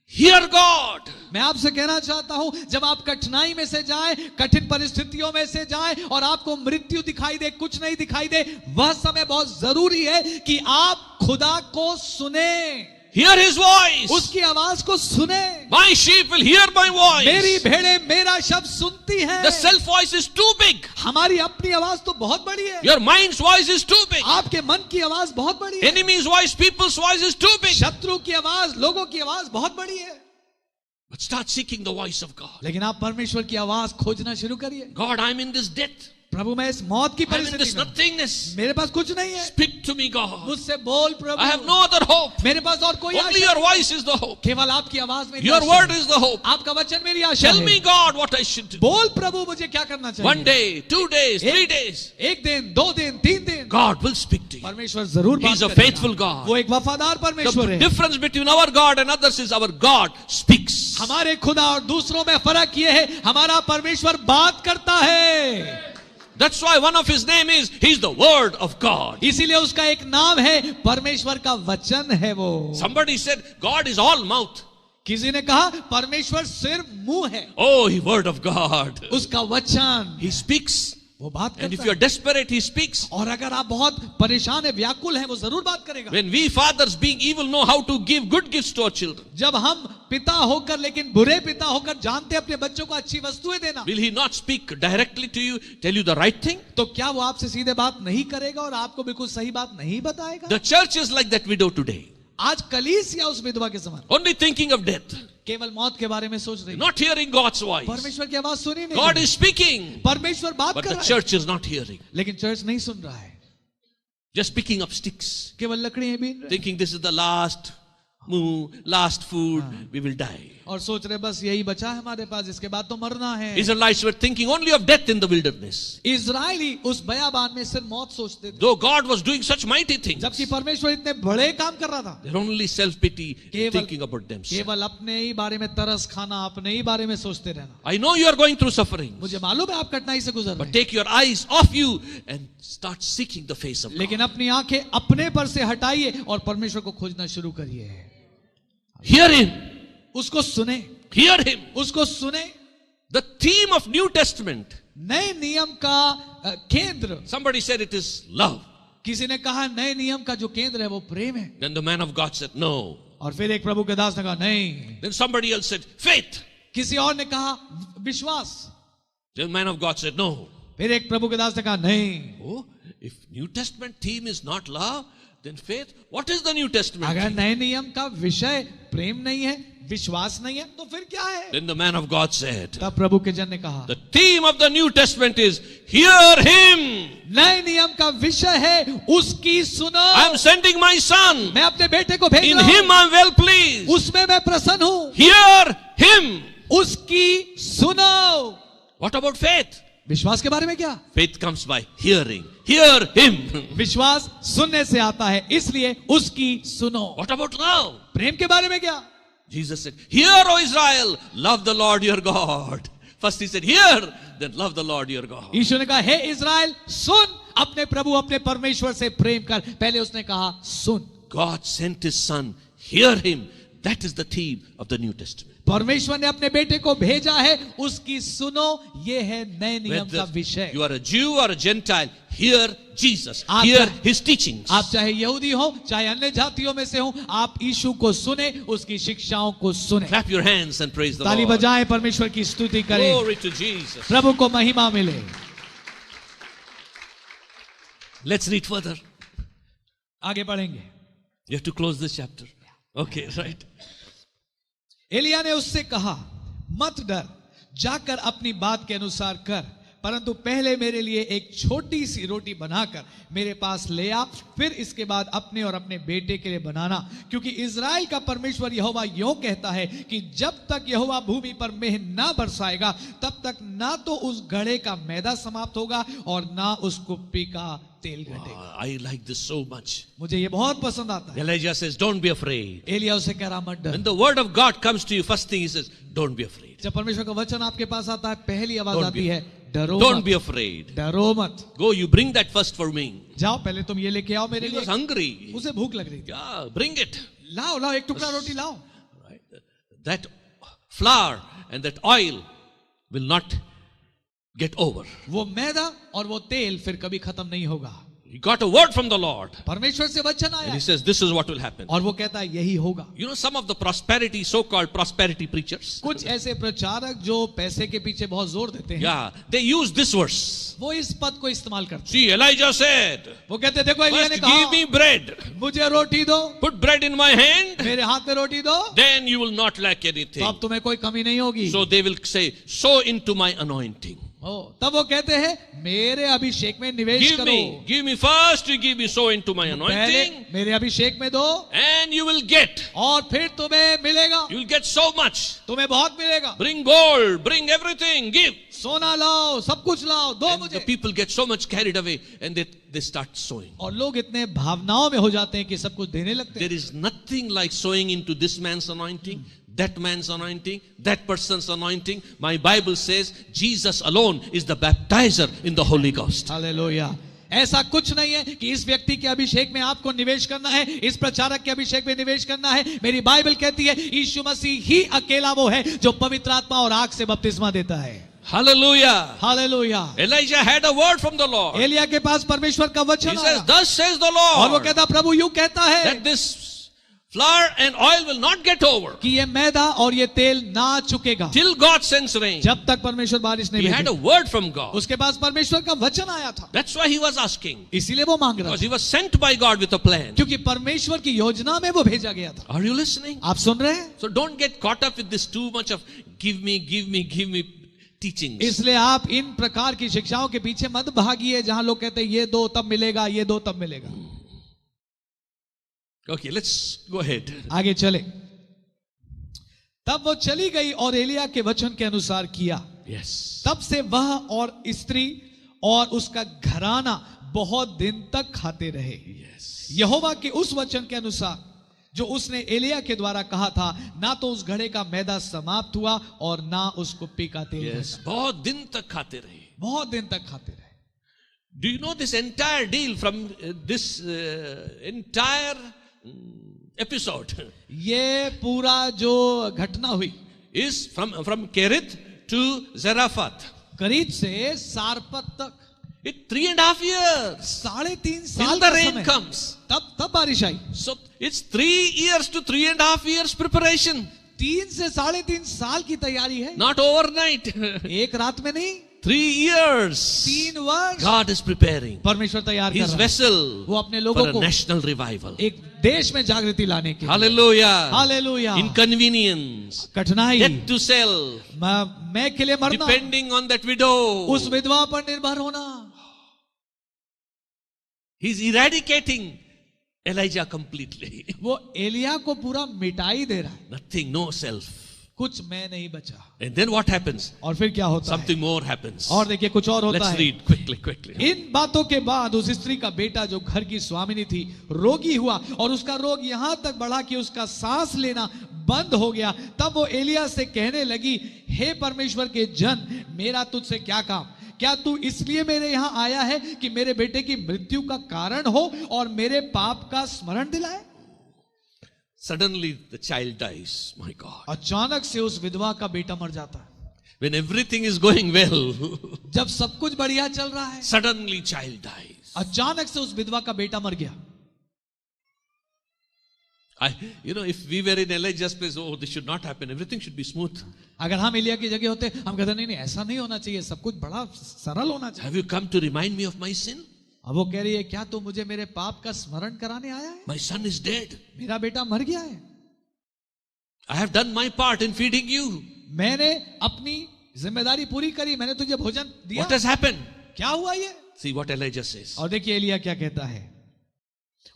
hear God. मैं आपसे कहना चाहता हूं, जब आप कठिनाई में से जाएं, कठिन परिस्थितियों में से जाएं और आपको मृत्यु दिखाई दे, कुछ नहीं दिखाई दे, वह समय बहुत जरूरी है कि आप खुदा को सुने. Hear His voice. उसकी आवाज को सुने. My sheep will hear my voice. मेरी भेड़ें मेरा शब्द सुनती हैं. The self voice is too big. हमारी अपनी आवाज तो बहुत बड़ी है. Your mind's voice is too big. आपके मन की आवाज बहुत बड़ी है. Enemy's voice, people's voice is too big. शत्रु की आवाज, लोगों की आवाज बहुत बड़ी है. But start seeking the voice of God. लेकिन आप परमेश्वर की आवाज खोजना शुरू करिए. God, I'm in this death. प्रभु मैं इस मौत की I'm in this परिस्थिति में, nothingness. मेरे पास कुछ नहीं है. Speak to me, God. मुझसे बोल प्रभु. I have no other hope. मेरे पास और कोई Only Asha your voice is the hope. केवल आपकी आवाज में. Your word is the hope. आपका वचन मेरी आशा Tell है. me, God, what I should do. बोल प्रभु मुझे क्या करना चाहिए. 1 day, 2 days, 3 days. एक दिन, 2 दिन, 3 दिन. God will speak to you. परमेश्वर जरूर बात He is a करेगा. faithful God. वो एक वफादार परमेश्वर The है. difference between our God and others is our God speaks. हमारे खुदा और दूसरों में फर्क ये है, हमारा परमेश्वर बात करता है. That's why one of his name is, He's the Word of God. इसीलिए उसका एक नाम है, परमेश्वर का वचन है वो. Somebody said, God is all mouth. किसी ने कहा परमेश्वर सिर्फ मुंह है. Oh, He Word of God. उसका वचन. He speaks वो बात And if करता you are है। desperate, he speaks. और अगर आप बहुत परेशान है, व्याकुल हैं, वो जरूर बात करेगा। When we fathers being evil know how to give good gifts to our children, जब हम पिता होकर लेकिन बुरे पिता होकर जानते हैं अपने बच्चों को अच्छी वस्तुएं देना, will he not speak directly to you, tell you the right thing? तो क्या वो आपसे सीधे बात नहीं करेगा और आपको बिल्कुल सही बात नहीं बताएगा? The church is like that widow today, आज कलीसिया उस विधवा के समान only thinking of death, केवल मौत के बारे में सोच रही है, not hearing God's voice. परमेश्वर की आवाज सुनी नहीं। God is speaking, परमेश्वर बात but कर the रहा है, church is not hearing. लेकिन चर्च नहीं सुन रहा है, Just picking up sticks, केवल लकड़ियां बीन रहे हैं। thinking this is the last move, last food, we will die. और सोच रहे बस यही बचा है हमारे पास, इसके बाद तो मरना है। Israelites were thinking only of death in the wilderness. Israeli उस बयाबान में सिर्फ मौत सोचते थे, Though God was doing such mighty things, जबकि परमेश्वर इतने बड़े काम कर रहा था। they're only self-pity, केवल- thinking about themselves. केवल अपने ही बारे में तरस खाना, अपने ही बारे में सोचते रहना। I know you are going through suffering, मुझे मालूम है आप कठिनाई से गुजर रहे but हैं, take your eyes off you and start seeking the face of God. लेकिन अपनी आंखें अपने पर से हटाइए और परमेश्वर को खोजना शुरू करिए। Hear him, उसको सुने, hear him. उसको सुने। The theme of New Testament, नए नियम का केंद्र, somebody said it is love. किसी ने कहा नए नियम का जो केंद्र है वो प्रेम है, Then the man of God said no. और फिर एक प्रभु के दास ने कहा नहीं, Then somebody else said faith. किसी और ने कहा विश्वास, The man of God said no. फिर एक प्रभु के दास ने कहा नहीं। Oh, if New Testament theme is not love, then faith. What is the New Testament अगर theme? नए नियम का विषय प्रेम नहीं है, विश्वास नहीं है, तो फिर क्या है? Then the man of God said, तब प्रभु के जन ने कहा the theme of the New Testament is hear him. नए नियम का विषय है उसकी सुनो। I am sending my son. मैं अपने बेटे को भेज In रहा him हूं, I am well pleased. उसमें मैं प्रसन्न हूं, Hear him. उसकी सुनो। What about faith? विश्वास के बारे में क्या? Faith comes by hearing. Hear him. विश्वास सुनने से आता है, इसलिए उसकी सुनो। What about love? प्रेम के बारे में क्या? Jesus said, hear, O Israel, love the Lord your God. First he said, hear, then love the Lord your God. यीशु ने कहा हे इज़राइल सुन, अपने प्रभु अपने परमेश्वर से प्रेम कर। पहले उसने कहा सुन। God sent his son. Hear him. That is the theme of the New Testament. परमेश्वर ने अपने बेटे को भेजा है, उसकी सुनो। ये है नए नियम का Whether विषय। you are a Jew or a Gentile, hear Jesus. आप Hear चाहे- his teachings. आप चाहे यहूदी हो चाहे अन्य जातियों में से हो, आप यीशु को सुने, उसकी शिक्षाओं को सुने। Clap your hands and praise the ताली Lord. बजाएं, परमेश्वर की स्तुति करें, Glory to Jesus. प्रभु को महिमा मिले। Let's read further. आगे बढ़ेंगे। You have to close this chapter. Okay, right. Elia ने उससे कहा मत डर, जाकर अपनी बात के अनुसार कर, परंतु पहले मेरे लिए एक छोटी सी रोटी बनाकर मेरे पास ले आ, फिर इसके बाद अपने और अपने बेटे के लिए बनाना, क्योंकि इज़राइल का परमेश्वर यहोवा यों कहता है कि जब तक यहोवा भूमि पर मेह ना बरसाएगा तब तक ना तो उस घड़े का मैदा समाप्त होगा और ना उस कुप्पी का तेल घटेगा। I like this so much. मुझे ये बहुत पसंद आता है। Elijah says, don't be afraid. Elia उसे कह रहा मत डर। When the word of God comes to you, first thing he says, don't be afraid. जब परमेश्वर का वचन आपके पास आता है, पहली आवाज Don't आती be- है डरो Don't मत, be afraid. डरो मत। Go, you bring that first for me. जाओ पहले तुम ये लेके आओ मेरे He was लिए। hungry. उसे भूख लग रही थी। Yeah, bring it. लाओ लाओ, एक टुकड़ा रोटी लाओ। Right? That flour and that oil will not get over. वो मैदा और वो तेल फिर कभी खत्म नहीं होगा। He got a word from the Lord. परमेश्वर से वचन आया And he है, says, this is what will happen. और वो कहता है यही होगा। You know, some of the prosperity, so-called prosperity preachers, कुछ ऐसे प्रचारक जो पैसे के पीछे बहुत जोर देते हैं, yeah, they use this verse. वो इस पद को इस्तेमाल करते हैं। See, Elijah said, वो कहते हैं, देखो एलिया ने first give me कहा bread. मुझे रोटी दो, Put bread in my hand. मेरे हाथ में रोटी दो, Then you will not lack तो anything. अब तुम्हें कोई कमी नहीं होगी। So they will say, sow into my anointing. तब वो कहते हैं मेरे अभिषेक में निवेश करो। Give me first, you give me sow into my anointing, पहले मेरे अभिषेक में दो and you will get. और फिर तुम्हें मिलेगा, You will get so much. तुम्हें बहुत मिलेगा। Bring gold, bring everything, give. सोना लाओ, सब कुछ लाओ, दो And मुझे। the people get so much carried away and they start sowing. और लोग इतने भावनाओं में हो जाते हैं कि सब कुछ देने लगते There हैं। is nothing like sowing into this man's anointing, that man's anointing, that person's anointing. My Bible says Jesus alone is the baptizer in the Holy Ghost. Hallelujah. ऐसा कुछ नहीं है कि इस व्यक्ति के अभिषेक में आपको निवेश करना है, इस प्रचारक के अभिषेक में निवेश करना है। मेरी बाइबल कहती है यीशु मसीह ही अकेला वो है जो पवित्र आत्मा और आग से बपतिस्मा देता है। Hallelujah. हालेलुया। Elijah had a word from the Lord. एलिया के पास परमेश्वर का He वचन says, आया thus says the और वो Lord, कहता प्रभु यूं कहता है that this flour and oil will not get over कि ये मैदा और ये तेल ना चुकेगा till God sends rain. जब तक परमेश्वर बारिश नहीं He had a भेजेगा। word from God. उसके पास परमेश्वर का वचन आया था, That's why he was asking. इसीलिए वो मांग रहा Because था, he was sent by God with a plan. क्योंकि परमेश्वर की योजना में वो भेजा गया था। Are you listening? आप सुन रहे हैं? So don't get caught up with this too much of give me teachings. इसलिए आप इन प्रकार की शिक्षाओं के पीछे मत भागिए जहां लोग कहते हैं ये दो तब मिलेगा, ये दो तब मिलेगा। Okay, let's go ahead. आगे चले। तब वो चली गई और एलिया के वचन के अनुसार किया। Yes. तब से वह और स्त्री और उसका घराना बहुत दिन तक खाते रहे। Yes. यहोवा के उस वचन के अनुसार जो उसने एलिया के द्वारा कहा था, ना तो उस घड़े का मैदा समाप्त हुआ और ना उसको पीका तेल Yes. बहुत दिन तक खाते रहे. बहुत दिन तक खाते रहे। Do you know this entire deal from this entire episode ये पूरा जो घटना हुई is from Kerith to Zarephath. करीब से सारपत तक It 3.5 years 3.5 साल till का the rain समय। comes. तब बारिश आई। So it's 3 years to 3.5 years preparation. 3 से 3.5 साल की तैयारी है, Not overnight. एक रात में नहीं। 3 years. 3 वर्ष God is preparing परमेश्वर तैयार कर His रहा है vessel वो अपने for लोगों a को national revival. एक देश में जागृति लाने के लिए। Hallelujah. हालेलुया। Inconvenience. कठिनाई, Death to sell. मैं के लिए मरना, Depending on that widow. उस विधवा पर निर्भर होना। He's eradicating Elijah completely. वो एलिया को पूरा मिटाई दे रहा है, Nothing, no self. कुछ मैं नहीं बचा। And then what happens? और फिर क्या होता है? Something more happens. और देखिए कुछ और होता Let's है। read quickly. इन बातों के बाद उस स्त्री का बेटा जो घर की स्वामिनी थी रोगी हुआ और उसका रोग यहां तक बढ़ा कि उसका सांस लेना बंद हो गया। तब वो एलिया से कहने लगी, हे परमेश्वर के जन, मेरा तुझसे क्या काम? क्या तू इसलिए मेरे यहाँ आया है कि मेरे बेटे की मृत्यु का कारण हो और मेरे पाप का स्मरण दिलाए? Suddenly the child dies. My God. अचानक से उस विधवा का बेटा मर जाता है। When everything is going well, जब सब कुछ बढ़िया चल रहा है, suddenly child dies. अचानक से उस विधवा का बेटा मर गया। If we were in Elijah's place, oh, this should not happen. Everything should be smooth. अगर हम एलिया की जगह होते हम कहते नहीं ऐसा नहीं होना चाहिए, सब कुछ बड़ा सरल होना चाहिए। Have you come to remind me of my sin? अब वो कह रही है, क्या तू मुझे मेरे पाप का स्मरण कराने आया है? My son is dead. मेरा बेटा मर गया है। I have done my part in feeding you. मैंने अपनी जिम्मेदारी पूरी करी, मैंने तुझे भोजन दिया। What has happened? क्या हुआ ये? See what Elijah says. और देखिए एलिया क्या कहता है।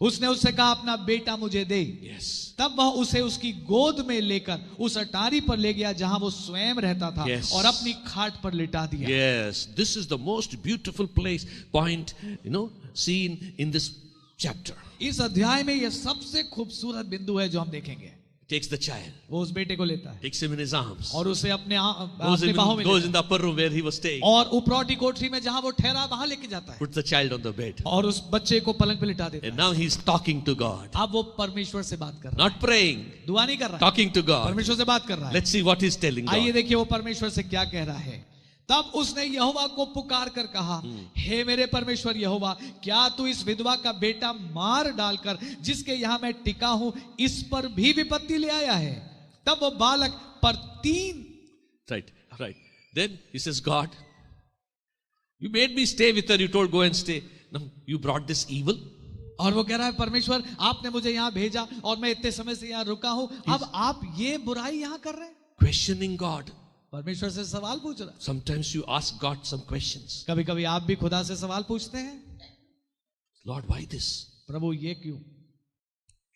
उसने उससे कहा, अपना बेटा मुझे दे। Yes. तब वह उसे उसकी गोद में लेकर उस अटारी पर ले गया जहां वो स्वयं रहता था। Yes. और अपनी खाट पर लिटा दिया। Yes. This is the most beautiful point, seen in this chapter. इस अध्याय में यह सबसे खूबसूरत बिंदु है जो हम देखेंगे। Takes the child. वो उस बेटे को लेता है Takes him in his arms. और उसे अपने Goes बाहों में in लेता the upper room where he was staying. है और उपरौटी कोठरी में जहां वो ठहरा वहां लेके जाता है Puts the child on the bed. और उस बच्चे को पलंग पे लिटा देता है। And now he's talking to God. अब वो परमेश्वर से बात कर रहा Not praying. है, दुआ नहीं कर रहा है, Talking to God. परमेश्वर से बात कर रहा है। Let's see what he's telling आइए God. देखिए वो परमेश्वर से क्या कह रहा है। तब उसने यहोवा को पुकार कर कहा, हे मेरे परमेश्वर यहोवा, क्या तू इस विधवा का बेटा मार डालकर जिसके यहाँ मैं टिका हूं इस पर भी विपत्ति ले आया है? तब वो बालक पर 3 Right. Then he says, God, you made me stay with her. You told go and stay. Now you brought this evil. और वो कह रहा है, परमेश्वर आपने मुझे यहाँ भेजा और मैं इतने समय से यहाँ रुका हूं, अब आप ये बुराई यहाँ कर रहे हैं? Questioning God. परमेश्वर से सवाल पूछ रहा है। Sometimes you ask God some questions. कभी कभी आप भी खुदा से सवाल पूछते हैं, Lord, why this? प्रभु ये क्यों?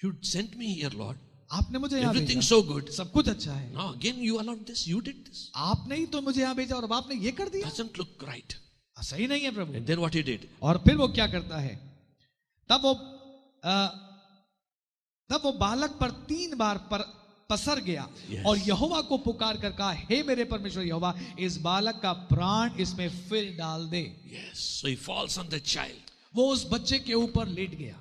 You sent me here, Lord. आपने मुझे यहाँ Everything भेजा, so good. सब कुछ अच्छा है, Now again you allowed this. You did this. आपने ही तो मुझे यहाँ भेजा और अब आपने ये कर दिया, Doesn't look right. सही नहीं है प्रभु। And then what he did? और फिर वो क्या करता है? तब वो बालक पर 3 बार पसर गया। Yes. और यहोवा को पुकार कर कहा, हे मेरे परमेश्वर यहोवा, इस बालक का प्राण इसमें फिर डाल दे। Yes. So he falls on the child. वो उस बच्चे के ऊपर लेट गया।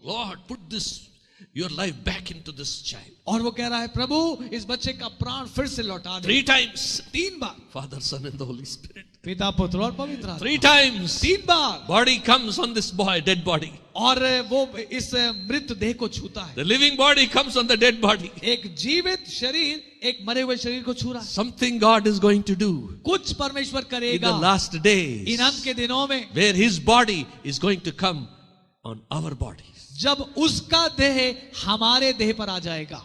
Lord, put this your life back into this child. और वो कह रहा है, प्रभु इस बच्चे का प्राण फिर से लौटा दे। 3 times. 3 bar. Father, Son and the Holy Spirit. पिता, पुत्र और पवित्र आत्मा। 3 times. 3 bar. Body comes on this boy, dead body. और वो इस मृत देह को छूता है। The living body comes on the dead body. एक जीवित शरीर एक मरे हुए शरीर को छू रहा है। Something God is going to do कुछ परमेश्वर in करेगा the last days, इन अंत के दिनों में, where His body is going to come on our bodies. जब उसका देह हमारे देह पर आ जाएगा।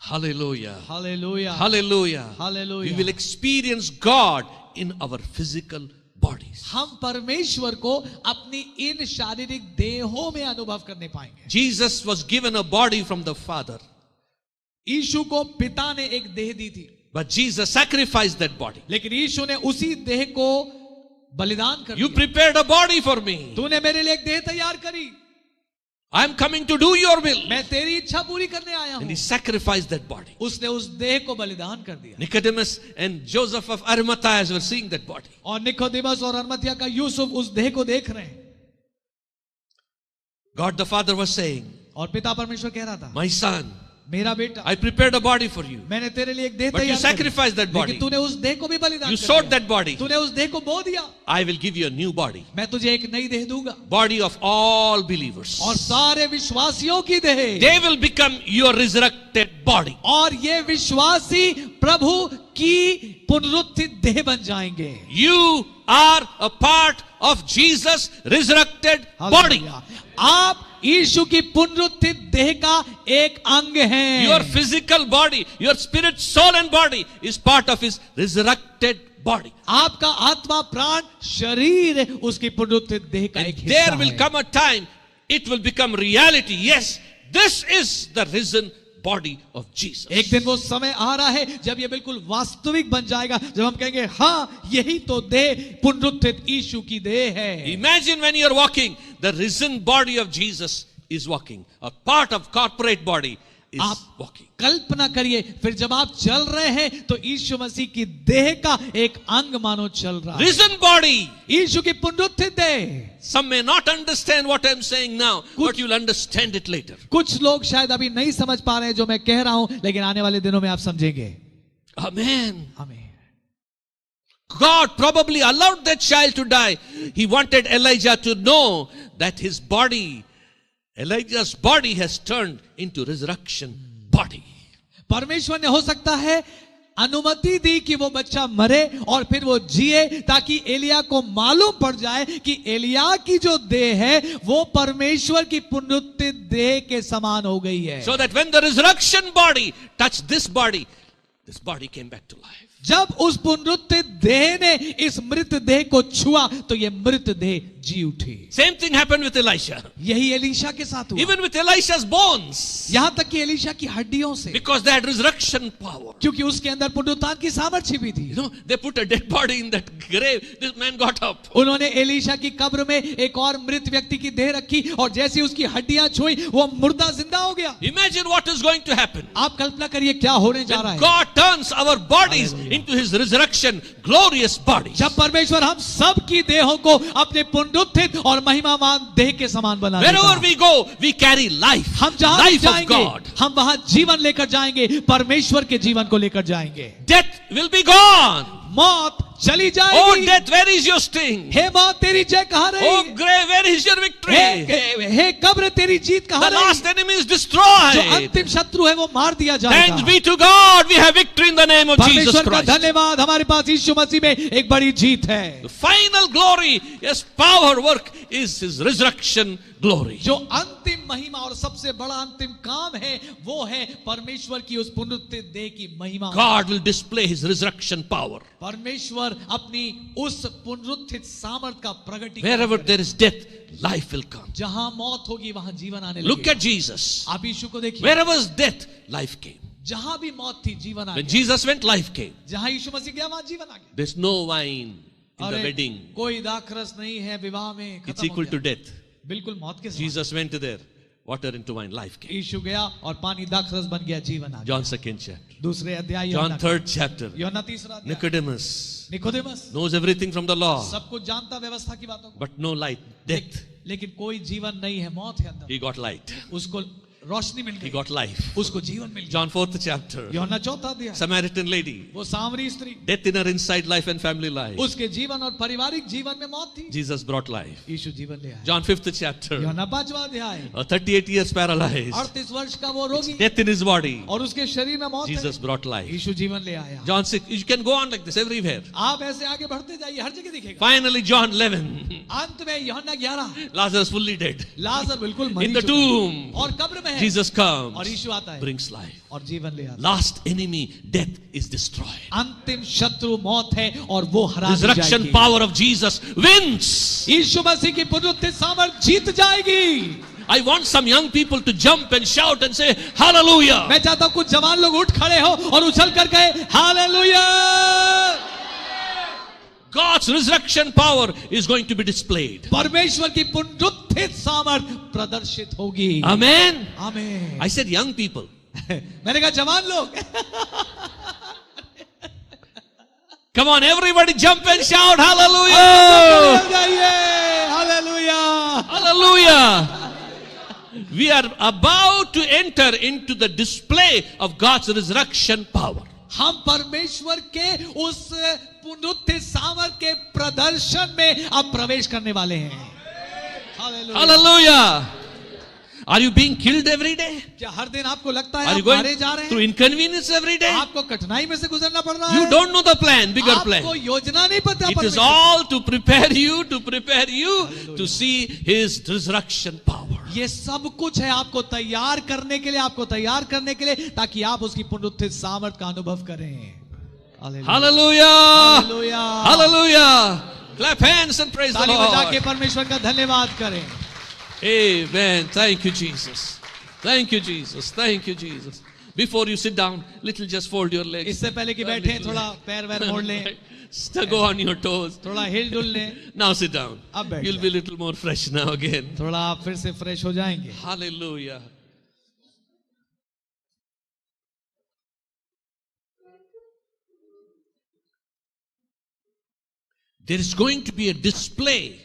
Hallelujah. Hallelujah, Hallelujah. Hallelujah. We will experience God in our physical bodies. हम परमेश्वर को अपनी इन शारीरिक देहों में अनुभव करने पाएंगे। Jesus was given a body from the Father, यीशु को पिता ने एक देह दी थी, but Jesus sacrificed that body. लेकिन यीशु ने उसी देह को बलिदान कर You दिया। prepared a body for me. तूने मेरे लिए एक देह तैयार करी, I am coming to do your will. मैं तेरी इच्छा पूरी करने आया And हूं। He sacrificed that body. उसने उस देह को बलिदान कर दिया। Nicodemus and Joseph of Arimathea were seeing that body. और निकोदेमस और अरमतिया का यूसुफ उस देह को देख रहे हैं। God the Father was saying, और पिता परमेश्वर कह रहा था, my son, मेरा बेटा, I prepared a body for you. मैंने तेरे लिए एक देह But you तैयार कर sacrificed that दी। body. लेकिन तूने उस देह को भी बलिदान You कर sowed दिया। that body. तूने उस देह को बो दिया। I will give you a new body. मैं तुझे एक नई देह दूंगा, Body of all believers. और सारे विश्वासियों की देह, They will become your resurrected body. और ये विश्वासी प्रभु की पुनरुत्थित देह बन जाएंगे। You are a part of Jesus' resurrected body. Hallelujah. आप यीशु की पुनरुत्थित देह का एक अंग हैं। Your physical body, your spirit, soul and body is part of His resurrected body. आपका आत्मा, प्राण, शरीर उसकी पुनरुत्थित देह का एक And हिस्सा there will है। come a time it will become reality. Yes, this is the risen body of Jesus. एक दिन वो समय आ रहा है जब ये बिल्कुल वास्तविक बन जाएगा, जब हम कहेंगे हाँ यही तो देह पुनरुत्थित यीशु की देह है। Imagine when you are walking, the risen body of Jesus is walking. A part of corporate body is walking. कल्पना करिए, फिर जब आप चल रहे हैं तो यीशु मसीह की देह का एक अंग मानो चल रहा है। Risen body. यीशु की पुनरुत्थित देह। Some may not understand what I am saying now, but you'll understand it later. कुछ लोग शायद अभी नहीं समझ पा रहे हैं जो मैं कह रहा हूं, लेकिन आने वाले दिनों में आप समझेंगे। Amen. आमीन। God probably allowed that child to die. He wanted Elijah to know that his body, Elijah's body has turned into resurrection body. परमेश्वर ने हो सकता है अनुमति दी कि वो बच्चा मरे और फिर वो जिए, ताकि एलिया को मालूम पड़ जाए कि एलिया की जो देह है वो परमेश्वर की पुनरुत्थित देह के समान हो गई है। So that when the resurrection body touched this body came back to life. जब उस पुनरुत्थित देह ने इस मृत देह को छुआ तो ये मृत देह जी उठी। Same thing happened with Elisha. यही एलीशा के साथ हुआ। Even with Elisha's bones. यहां तक कि एलीशा की हड्डियों से, Because they had resurrection power. क्योंकि उसके अंदर पुनरुत्थान की सामर्थ्य भी थी। You know, they put a dead body in that grave. This man got up. उन्होंने एलीशा की कब्र में एक और मृत व्यक्ति की देह रखी और जैसे उसकी हड्डियां छुई वो मुर्दा जिंदा हो गया। Imagine what is going to happen. आप कल्पना करिए क्या होने जा रहा When है। God turns our bodies into His resurrection, glorious bodies. जब परमेश्वर हम सब की देहों को अपने पुनरुत्थित और महिमावान देह के समान बना देगा। Wherever we go, we carry life. हम जहां भी Life of जाएंगे God. हम वहां जीवन लेकर जाएंगे, परमेश्वर के जीवन को लेकर जाएंगे। Death will be gone. मौत चली Oh जाएगी। death, where is your sting? हे मौत तेरी जय कहां रही? Oh grave, where is your victory? हे कब्र तेरी जीत कहां The रही? last enemy is जो destroyed. अंतिम शत्रु है वो मार दिया Thanks जाएगा। be to God, we have victory in the name of Jesus परमेश्वर का Christ. धन्यवाद, हमारे पास यीशु मसीह में एक बड़ी जीत है। The final glory, His power work is His resurrection glory. जो अंतिम महिमा और सबसे बड़ा अंतिम काम है वो है परमेश्वर की उस पुनरुत्थित देह की महिमा। God will display His resurrection power. परमेश्वर अपनी उस पुनरुत्थित सामर्थ का प्रगटीकरण Wherever there is death, life will come. जहां मौत होगी वहां जीवन आने Look लगेगा। at Jesus. आप यीशु को देखिए, Wherever is death, life came. जहां भी मौत थी जीवन आ When गया। Jesus went, life came. जहां यीशु मसीह गया वहां जीवन आ गया। There's no wine in the अरे, wedding. कोई दाखरस नहीं है विवाह में, It's खत्म हो equal to गया। death. बिल्कुल मौत के समान। Jesus went to there. Water into wine, life came. यीशु गया और पानी दाखरस बन गया, जीवन आ गया। John 2nd chapter. दूसरे अध्याय John यूहन्ना 3rd chapter. यूहन्ना तीसरा अध्याय। Nicodemus Nicodemus knows everything from the law, सब कुछ जानता व्यवस्था की बातों को, but no light, death. लेकिन कोई जीवन नहीं है, मौत है अंदर। He got light. उसको रोशनी मिल He गई, got life. उसको जीवन मिल गया। John 4th chapter. यूहन्ना 4 अध्याय, Samaritan lady. वो सामरी स्त्री, Death in her inside life and family life. उसके जीवन और पारिवारिक जीवन में मौत थी, Jesus brought life. यीशु जीवन ले आया। John 5th chapter. यूहन्ना 5वां अध्याय, 38 years paralyzed. 38 वर्ष का वो रोगी, Death in his body. और उसके शरीर में मौत है, Jesus brought life. यीशु जीवन ले आया। John 6. You can go on like this everywhere. आप ऐसे आगे बढ़ते जाइए, हर जगह दिखेगा। Finally, John 11. अंत में यूहन्ना 11, Lazarus fully dead. लाजर बिल्कुल मर In the चुका tomb. और कब्र में है, Jesus comes. और यीशु आता है, Brings life. और जीवन ले आता है। Last enemy, death is destroyed. अंतिम शत्रु मौत है और वो हरा दी Resurrection जाएगी। power of Jesus wins. यीशु मसीह की पुनरुत्थित सामर्थ जीत जाएगी। I want some young people to jump and shout and say hallelujah. मैं चाहता हूं कुछ जवान लोग उठ खड़े हो और उछल कर कहे hallelujah. God's resurrection power is going to be displayed. परमेश्वर की पुनरुत्थित सामर्थ प्रदर्शित होगी। Amen. आमीन। I said young people. मैंने कहा जवान लोग। Come on, everybody jump and shout hallelujah. Hallelujah. Hallelujah. We are about to enter into the display of God's resurrection power. हम परमेश्वर के उस पुनरुत्थित सामर्थ के प्रदर्शन में अब प्रवेश करने वाले हैं। Hallelujah. Hallelujah. Are you being killed every day? क्या हर दिन आपको लगता है Are आप you going मारे जा रहे through हैं? inconvenience every day? आपको कठिनाई में से गुजरना पड़ रहा है? You don't know the plan, bigger आपको plan. योजना नहीं पता। It is परमेश्वर all to prepare you to see His resurrection power. ये सब कुछ है आपको तैयार करने के लिए, आपको तैयार करने के लिए, ताकि आप उसकी पुनरुत्थित सामर्थ का अनुभव करें। Hallelujah! Hallelujah. Hallelujah! Clap hands and praise the ताली बजा के Lord. परमेश्वर का धन्यवाद करें। Amen. Thank you, Jesus. Thank you, Jesus. Thank you, Jesus. Before you sit down, little just fold your legs. इससे पहले कि बैठे थोड़ा पैर वैर मोड़ लें, Go on your toes. थोड़ा हिल डुल लें, Now sit down. अब बैठ You'll be a little more fresh now again. थोड़ा आप फिर से फ्रेश हो जाएंगे। Hallelujah. There is going to be a display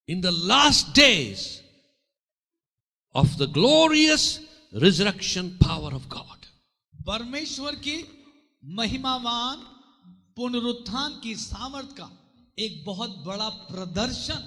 in the last days of the glorious resurrection power of God. परमेश्वर की महिमावान पुनरुत्थान की सामर्थ का एक बहुत बड़ा प्रदर्शन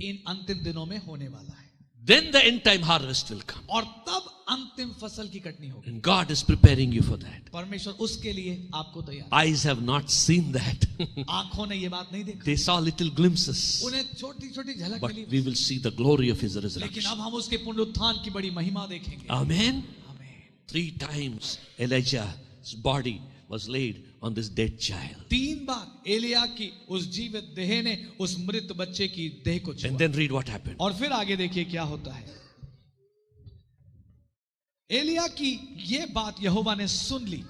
इन अंतिम दिनों में होने वाला है। Then the end time harvest will come. और तब अंतिम फसल की कटनी होगी। And God is preparing you for that. परमेश्वर उसके लिए आपको तैयार। Eyes have not seen that. आंखों ने ये बात नहीं देखा, They saw little glimpses. उन्हें छोटी छोटी झलक But milli, we will see the glory of His लेकिन resurrection. अब हम उसके पुनरुत्थान की बड़ी महिमा देखेंगे। Amen. आमीन। 3 times Elijah's body was laid on this dead child. 3 बार एलिया की उस जीवित देह ने उस मृत बच्चे की देह को छुआ। And then read what happened. और फिर आगे देखिए क्या होता है। एलिया की ये बात यहोवा ने सुन ली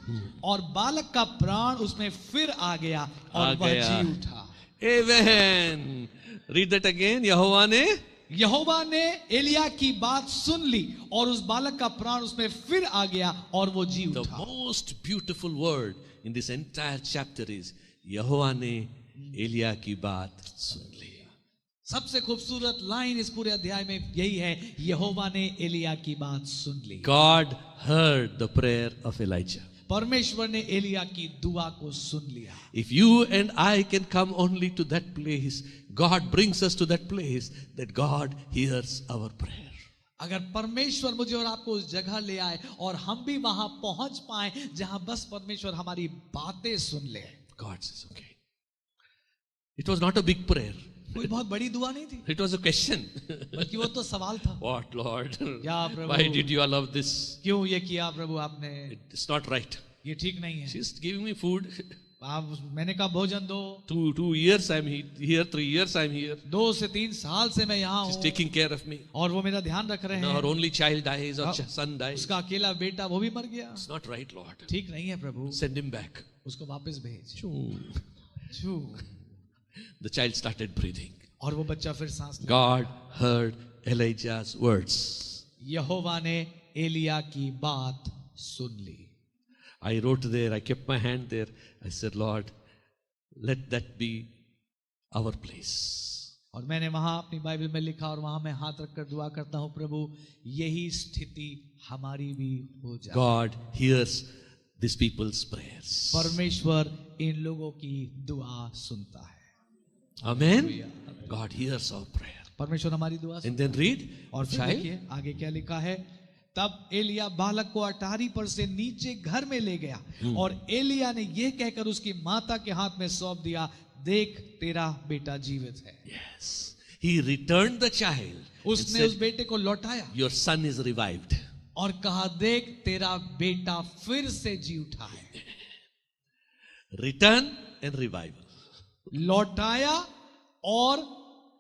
और बालक का प्राण उसमें फिर आ गया और वह जी उठा। Amen. Read that again. यहोवा ने एलिया की बात सुन ली और उस बालक का प्राण उसमें फिर आ गया और वो जी The उठा। most beautiful word in this entire chapter is यहोवा ने एलिया की बात सुन ली. सबसे खूबसूरत लाइन इस पूरे अध्याय में यही है, यहोवा ने एलिया की बात सुन ली। God heard the prayer of Elijah. परमेश्वर ने एलिया की दुआ को सुन लिया। If you and I can come only to that place, God brings us to that place that God hears our prayer. अगर परमेश्वर मुझे और आपको उस जगह ले आए और हम भी वहां पहुंच पाए जहां बस परमेश्वर हमारी बातें सुन ले। God says, okay. It was not a big prayer. कोई बहुत बड़ी दुआ नहीं थी, It was a question. बल्कि वो तो सवाल था। What, Lord? क्या प्रभु? Why did you allow this? क्यों ये किया प्रभु आपने? It's not right. ये ठीक नहीं है। She's giving me food. मैंने कहा भोजन दो। 2 years I'm here, 3 years I'm here. 2 से 3 साल से मैं यहाँ She's हूँ taking care of me. और वो मेरा ध्यान रख रहे Now हैं। her only child dies or son dies. उसका अकेला बेटा वो भी मर गया। It's not right, Lord. ठीक नहीं है प्रभु, Send him back. उसको वापस भेज। Choo. छू। The child started breathing. और वो बच्चा फिर सांस लिया। God heard Elijah's words. यहोवा ने एलिया की बात सुन ली। I wrote there, I kept my hand there. I said, Lord, let that be our place. और मैंने वहां अपनी बाइबल में लिखा और वहां मैं हाथ रखकर दुआ करता हूं, प्रभु यही स्थिति हमारी भी हो जाए। God hears these people's prayers. परमेश्वर इन लोगों की दुआ सुनता है। Amen. God hears our prayer. परमेश्वर हमारी दुआ सुनता And then read. है। और फिर child. देखिए आगे क्या लिखा है, तब एलिया बालक को अटारी पर से नीचे घर में ले गया और एलिया ने यह कहकर उसकी माता के हाथ में सौंप दिया, देख तेरा बेटा जीवित है। Yes. He returned the child. and उसने said, उस बेटे को लौटाया Your son is revived. और कहा, देख तेरा बेटा फिर से जी उठा है। Return and revival. लौटाया और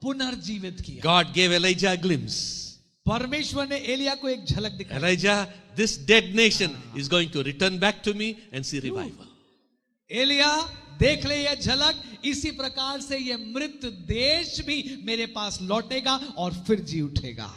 पुनर्जीवित किया। God gave Elijah a glimpse. परमेश्वर ने एलिया को एक झलक दिखाई। Elijah, this dead nation is going to return back to me and see revival. Elia देख ले यह झलक, इसी प्रकार से यह मृत देश भी मेरे पास लौटेगा और फिर जी उठेगा।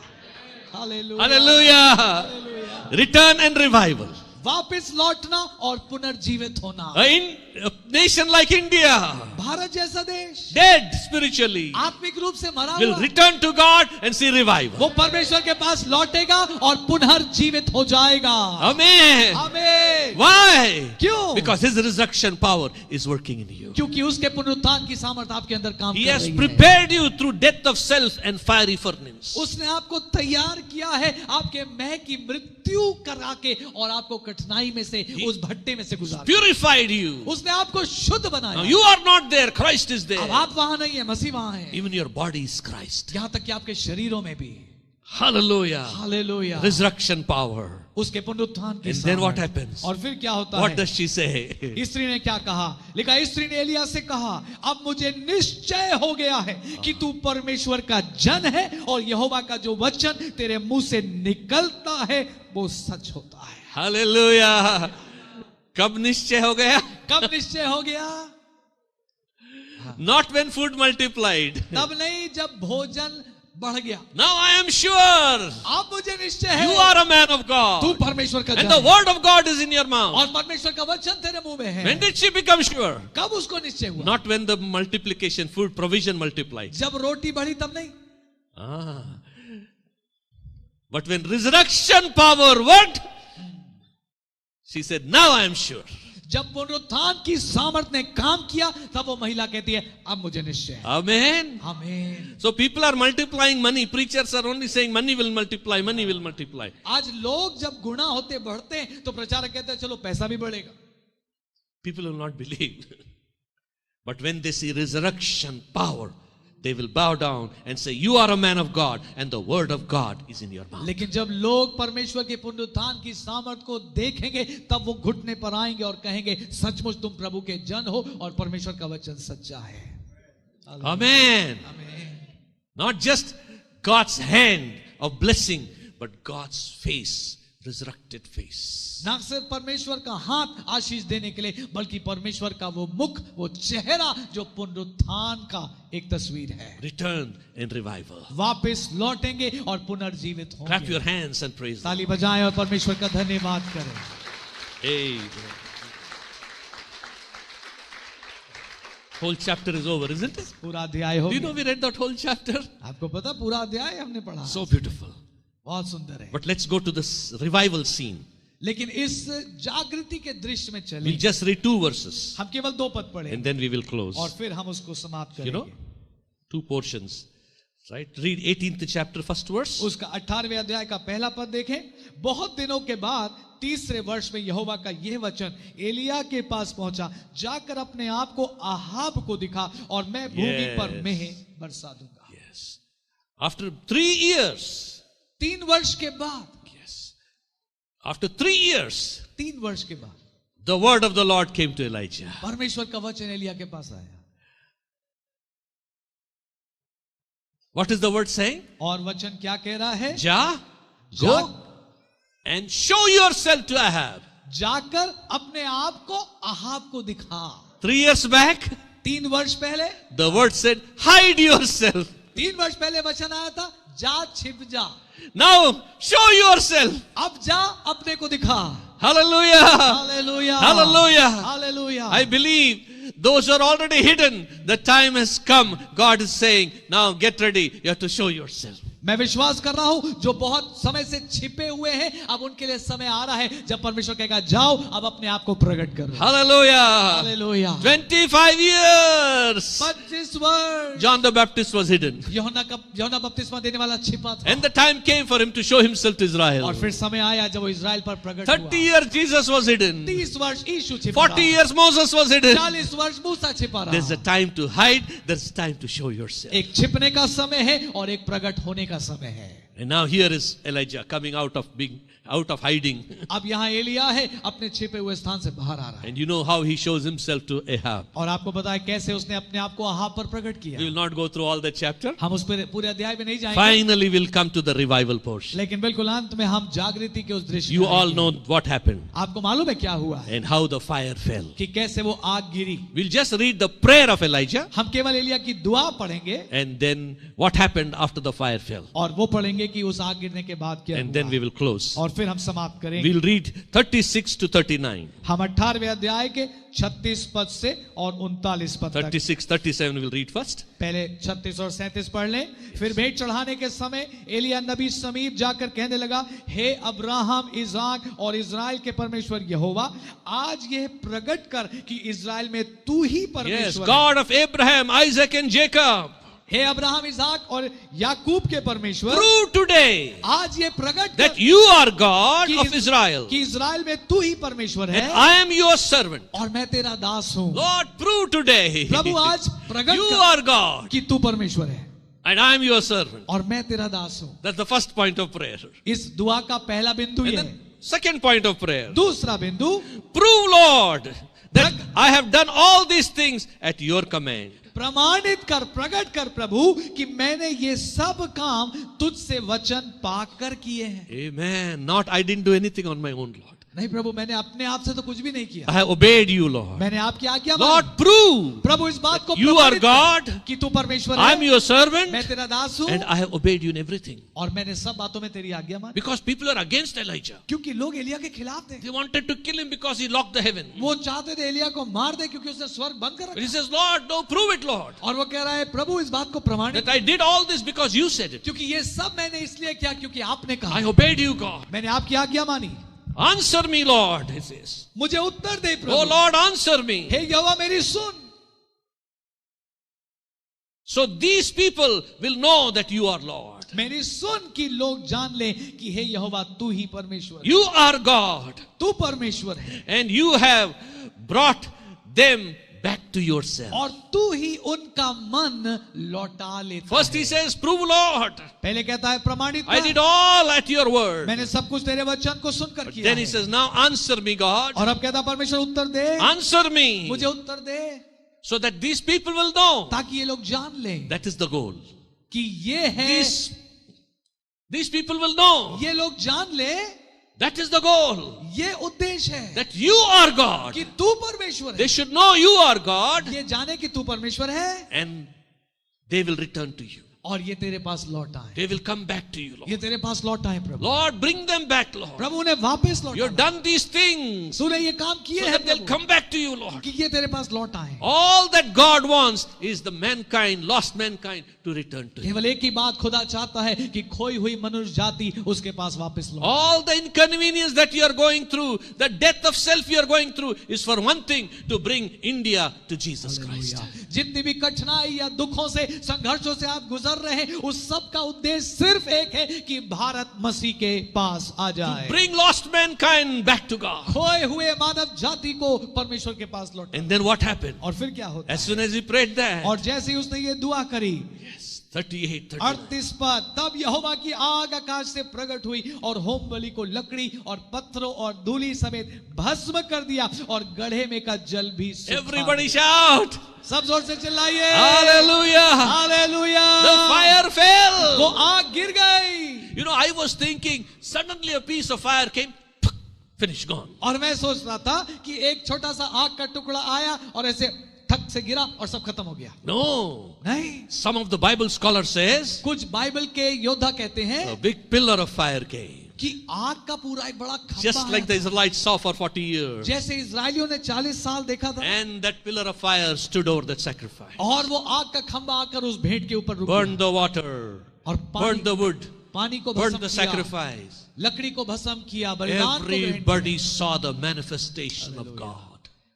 Hallelujah, Hallelujah. Hallelujah. Return and revival. वापस लौटना और पुनर्जीवित होना। In a nation like India, Bharat जैसा देश dead spiritually, आत्मिक रूप से मरा will हुआ, return to God and see revival. वो परमेश्वर के पास लौटेगा और पुनर्जीवित हो जाएगा। Amen. आमीन। Why? क्यों? Because His resurrection power is working in you. क्योंकि उसके पुनरुत्थान की सामर्थ आपके अंदर काम He कर has रही है। prepared you through death of self and fiery furnace. उसने आपको तैयार किया है आपके मैं की मृत्यु करा के और आपको कठिनाई में से उस भट्टे में से गुजारा। Purified you. उसने आपको शुद्ध Now बनाया। you are not there, Christ is अब there. आप वहां नहीं है, मसीह वहां है। Even your body is Christ. यहां तक कि आपके शरीरों में भी। Hallelujah. हालेलुया। Resurrection power. उसके पुनरुत्थान की And then what सामर्थ। happens? और फिर क्या होता What है? does she say? स्त्री ने क्या कहा? लिखा, स्त्री ने एलिया से कहा, अब मुझे निश्चय हो गया है कि तू परमेश्वर का जन है और यहोवा का जो वचन तेरे मुंह से निकलता है वो सच होता है। Hallelujah. कब निश्चय हो गया? कब निश्चय हो गया? Not when food multiplied. तब नहीं जब भोजन बढ़ गया। Now I am sure अब मुझे निश्चय है you are a man of तू God. परमेश्वर का And जन the है word of God is in your mouth. और परमेश्वर का वचन तेरे मुंह में है। When did she become sure? कब उसको निश्चय हुआ? Not when the multiplication, food provision multiplied. जब रोटी बढ़ी तब नहीं, But when resurrection power worked, she said, now I am sure. जब पुनरुत्थान की सामर्थ ने काम किया तब वो महिला कहती है अब मुझे निश्चय है। Amen. आमीन। So people are multiplying money. Preachers are only saying money will multiply, money will multiply. आज लोग जब गुणा होते बढ़ते हैं तो प्रचारक कहते हैं चलो पैसा भी बढ़ेगा। People will not believe. But when they see resurrection power, they will bow down and say, you are a man of God and the word of God is in your mouth. लेकिन जब लोग परमेश्वर के पुनरुत्थान की सामर्थ को देखेंगे तब वो घुटने पर आएंगे और कहेंगे सचमुच तुम प्रभु के जन हो और परमेश्वर का वचन सच्चा है। Amen. आमीन। Not just God's hand of blessing, but God's face, resurrected face. ना सिर्फ परमेश्वर का हाथ आशीष देने के लिए बल्कि परमेश्वर का वो मुख, वो चेहरा जो पुनरुत्थान का एक तस्वीर है। Return and revival. वापस लौटेंगे और पुनर्जीवित Clap होंगे। your hands and praise the ताली बजाएं और परमेश्वर का धन्यवाद करें। Amen. Whole chapter is over, isn't it? पूरा अध्याय हो Do you know गया। we read that whole chapter? आपको पता पूरा अध्याय हमने पढ़ा। So beautiful. बहुत सुंदर है। But let's go to this revival scene. लेकिन इस जागृति के दृश्य में चले We'll just read 2 verses हम केवल 2 पद पढ़े and then we will close. और फिर हम उसको समाप्त You करेंगे। know, 2 portions. Right? Read 18th chapter, first verse. उसका 18वें अध्याय का पहला पद देखें। बहुत दिनों के बाद तीसरे वर्ष में यहोवा का यह वचन एलिया के पास पहुंचा, जाकर अपने आप को आहाब को दिखा और मैं भूमि पर मेंह बरसा दूंगा। Yes. After 3 years. 3 वर्ष के बाद, Yes. After 3 years, 3 वर्ष के बाद the word of the Lord came to Elijah. परमेश्वर का वचन एलिया के पास आया। What is the word saying? और वचन क्या कह रहा है? Go and show yourself to Ahab. जाकर अपने आप को आहाब को दिखा। 3 years back, 3 वर्ष पहले, the word said, hide yourself. 3 वर्ष पहले वचन आया था जा छिप जा। Now, show yourself. अब जा अपने को दिखा। Hallelujah. Hallelujah, Hallelujah. Hallelujah. I believe those who are already hidden, the time has come. God is saying, now get ready. You have to show yourself. मैं विश्वास कर रहा हूं जो बहुत समय से छिपे हुए हैं, अब उनके लिए समय आ रहा है जब परमेश्वर कहेगा जाओ अब अपने आप को प्रकट करो. Hallelujah. हालेलुया. 25 years. 25 वर्ष John the Baptist was hidden. यूहन्ना बपतिस्मा देने वाला छिपा था. And the time came for him to show himself to Israel. और फिर समय आया जब वो इजराइल पर प्रकट 30 हुआ. years Jesus was hidden. 30 वर्ष यीशु छिपा 40 रहा. years Moses was hidden. 40 वर्ष मूसा छिपा रहा. There's a time to hide. There's a time to show yourself. एक छिपने का समय है और एक प्रकट होने का समय है. And now here is Elijah coming out of hiding. अब यहाँ एलिया है अपने छिपे हुए स्थान से बाहर आ रहा है. And you know how he shows himself to Ahab. और आपको पता है कैसे उसने अपने आप को अहाब पर प्रकट किया. We will not go through all the chapter. हम उस पूरे अध्याय में नहीं जाएंगे. Finally we'll come to the revival portion. लेकिन बिल्कुल अंत में हम जागृति के उस दृश्य. You all know what happened. आपको मालूम है क्या हुआ. And how the fire fell. कि कैसे वो आग गिरी. We'll just read the prayer of Elijah. हम केवल एलिया की दुआ पढ़ेंगे. And then what happened after the fire fell. और वो पढ़ेंगे कि उस आग गिरने के बाद क्या हुआ. And then we will close. और फिर हम समाप्त करेंगे. We'll read 36 to 39. हम 18वें अध्याय के 36 पद से और 39 पद तक. 36, 37 we'll read first. पहले 36 और 37 पढ़ लें. फिर भेंट चढ़ाने के समय एलिया नबी समीप जाकर कहने लगा, हे अब्राहम, इज़ाक और इज़राइल के परमेश्वर यहोवा, आज यह प्रकट कर कि इज़राइल में तू ही Yes, परमेश्वर है. God of Abraham, Isaac and Jacob. हे अब्राहम, इज़ाक और याकूब के परमेश्वर, Prove today आज ये प्रकट that कर you are God कि of Israel. कि इज़राइल में तू ही परमेश्वर है And I am your servant. और मैं तेरा दास हूँ. Lord, prove today प्रभु आज प्रकट you कर are God कि तू परमेश्वर है and I am your servant. और मैं तेरा दास हूँ. That's the first point of prayer. इस दुआ का पहला बिंदु And ये then है. second point of prayer. दूसरा बिंदु, Prove, Lord, that I have done all these things at your command. प्रमाणित कर, प्रकट कर प्रभु कि मैंने ये सब काम तुझसे वचन पाकर किए हैं. Amen. Not I didn't do anything on my own, Lord. नहीं प्रभु, मैंने अपने आप से तो कुछ भी नहीं किया. I have obeyed you, Lord. मैंने आपकी आज्ञा Lord, मानी. prove प्रभु इस बात को you are प्रमाणित God. कर कि तू परमेश्वर I am है, your servant मैं तेरा दास हूँ and I have obeyed you in everything. और मैंने सब बातों में तेरी आज्ञा मानी. Because people are against Elijah. क्योंकि लोग एलिया के खिलाफ थे. They wanted to kill him because he locked the heaven. वो चाहते थे एलिया को मार दे क्योंकि उसने स्वर्ग बंद कर But रखा. he says, Lord, no, prove it, Lord. और वो कह रहा है प्रभु इस बात को प्रमाणित, That I did all this because you said it. क्योंकि ये सब मैंने इसलिए किया क्योंकि आपने I कहा. obeyed you, God. मैंने आपकी आज्ञा मानी. Answer me, Lord, he says. मुझे उत्तर दे Oh, प्रभु. Lord, answer me. हे यहोवा मेरी सुन. So these people will know that you are Lord. मेरी सुन कि लोग जान ले कि हे यहोवा तू ही परमेश्वर है. You are God. तू परमेश्वर है And you have brought them back to yourself. और तू ही उनका मन लौटा लेता First है. he says, prove, Lord. पहले कहता है प्रमाणित I कर. did all at your word. मैंने सब कुछ तेरे वचन को सुनकर किया Then he है. says, now answer me, God. और अब कहता परमेश्वर उत्तर दे. Answer me. मुझे उत्तर दे So that these people will know. ताकि ये लोग जान ले That is the goal. कि ये है. These people will know. ये लोग जान ले. That is the goal. ये उद्देश्य है That you are God. कि तू परमेश्वर They है. should know you are God. ये जाने कि तू परमेश्वर है And they will return to you. और ये तेरे पास लौट आए. They will come back to you, Lord. ये तेरे पास लौट आए प्रभु. Lord, bring them back, Lord. प्रभु उन्हें वापस लौट. You have done these things so तूने ये काम किए हैं that they'll Prabhu come back to you, Lord. कि ये तेरे पास लौट आए. All that God wants is the mankind, lost mankind, to return to Him. केवल एक ही बात खुदा चाहता है कि खोई हुई मनुष्य जाति उसके पास वापस लौटे. All the inconvenience that you are going through, the death of self you are going through, is for one thing, to bring India to Jesus Christ. जितनी भी कठिनाई या दुखों से, संघर्षों से आप गुजर रहे हैं, उस सब का उद्देश्य सिर्फ एक है कि भारत मसीह के पास आ जाए. Bring lost mankind back to God. खोए हुए मानव जाति को परमेश्वर के पास लौटा. And then what happened? और फिर क्या होता As है? soon as he prayed that, और जैसे ही उसने ये दुआ करी, 38, 39. 38 पद, तब यहोवा की आग आकाश से प्रकट हुई और होम बलि को लकड़ी और पत्थरों और धूलि समेत भस्म कर दिया और गड्ढे में का जल भी सूखा. Everybody shout. सब जोर से चिल्लाइए. Hallelujah. Hallelujah. The fire fell. वो आग गिर गई. You know, I was thinking, suddenly a piece of fire came, finished, gone. और मैं सोच रहा था कि एक छोटा सा आग का टुकड़ा आया और ऐसे ठक से गिरा और सब खत्म हो गया. No. नहीं. Some of the Bible scholars says, कुछ बाइबल के योद्धा कहते हैं a big pillar of fire came. कि आग का पूरा एक बड़ा खंभा just like the Israelites saw for 40 years. जैसे इजरायलियों ने 40 साल देखा था, And that pillar of fire stood over that sacrifice. और वो आग का खंभा आकर उस भेंट के ऊपर रुक Burned गया the water, और burned the wood, पानी को burned भस्म the किया, sacrifice. लकड़ी को भस्म किया, बलिदान को ग्रहण Everybody किया। saw the manifestation of God.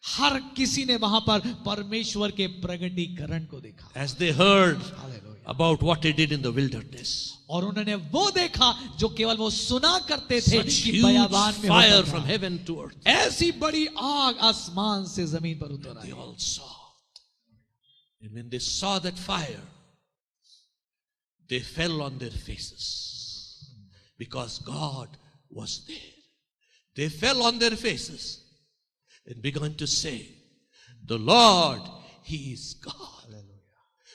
हर किसी ने वहां पर परमेश्वर के प्रगटीकरण को देखा। As they heard hallelujah. about what he did in the wilderness. और उन्होंने वो देखा जो केवल वो सुना करते थे Such कि huge बयाबान में fire होता from था। heaven to earth. ऐसी बड़ी आग आसमान से जमीन पर उतर They I. all saw. And when they saw that fire, they fell on their faces because God was there. They fell on their faces and began to say, the Lord, He is God.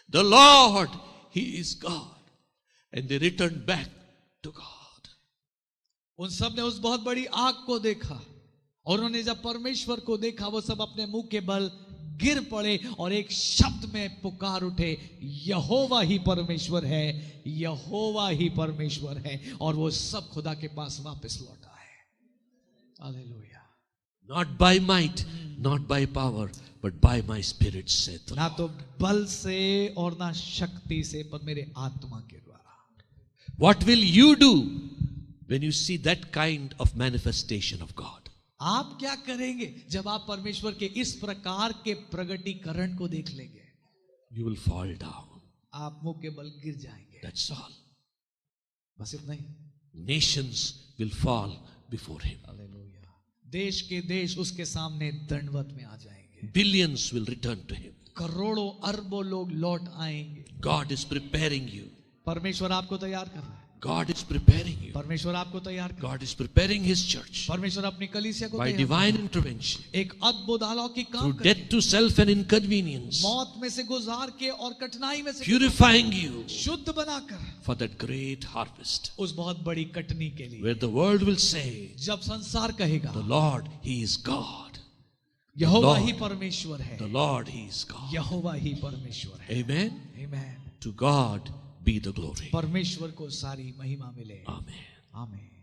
The Lord, He is God. And they returned back to God. उन सब ने उस बहुत बड़ी आग को देखा और उन्होंने जब परमेश्वर को देखा, वो सब अपने मुंह के बल गिर पड़े और एक शब्द में पुकार उठे, यहोवा ही परमेश्वर है, यहोवा ही परमेश्वर है। और वो सब खुदा के पास वापस लौट आए। Hallelujah. Not by might, not by power, but by my spirit, saith the ना Lord. तो बल से और ना शक्ति से, पर मेरे आत्मा के द्वारा। What will you do when you see that kind of manifestation of God? आप क्या करेंगे जब आप परमेश्वर के इस प्रकार के प्रगटीकरण को देख लेंगे? You will fall down. आप मुंह के बल गिर जाएंगे। That's all. बस इतना ही। Nations will fall before him. Hallelujah. देश के देश उसके सामने दंडवत में आ जाएंगे। Billions will return to him. करोड़ों अरबों लोग लौट आएंगे। God is preparing you. परमेश्वर आपको तैयार कर रहा है। God is preparing you. परमेश्वर आपको तैयार कर रहा है। God is preparing his church परमेश्वर अपनी कलीसिया को by तैयार divine कर रहा intervention है। एक अद्भुत अलौकिक काम through करके, death to self and inconvenience, मौत में से गुजार के और कठिनाई में से purifying you शुद्ध बनाकर for that great harvest उस बहुत बड़ी कटनी के लिए, where the world will say, जब संसार कहेगा the Lord, He is God. Jehovah Lord. ही परमेश्वर है, The Lord, He is God. यहोवा ही परमेश्वर है। Amen. आमीन। To God be the glory. परमेश्वर को सारी महिमा मिले। Amen. आमीन।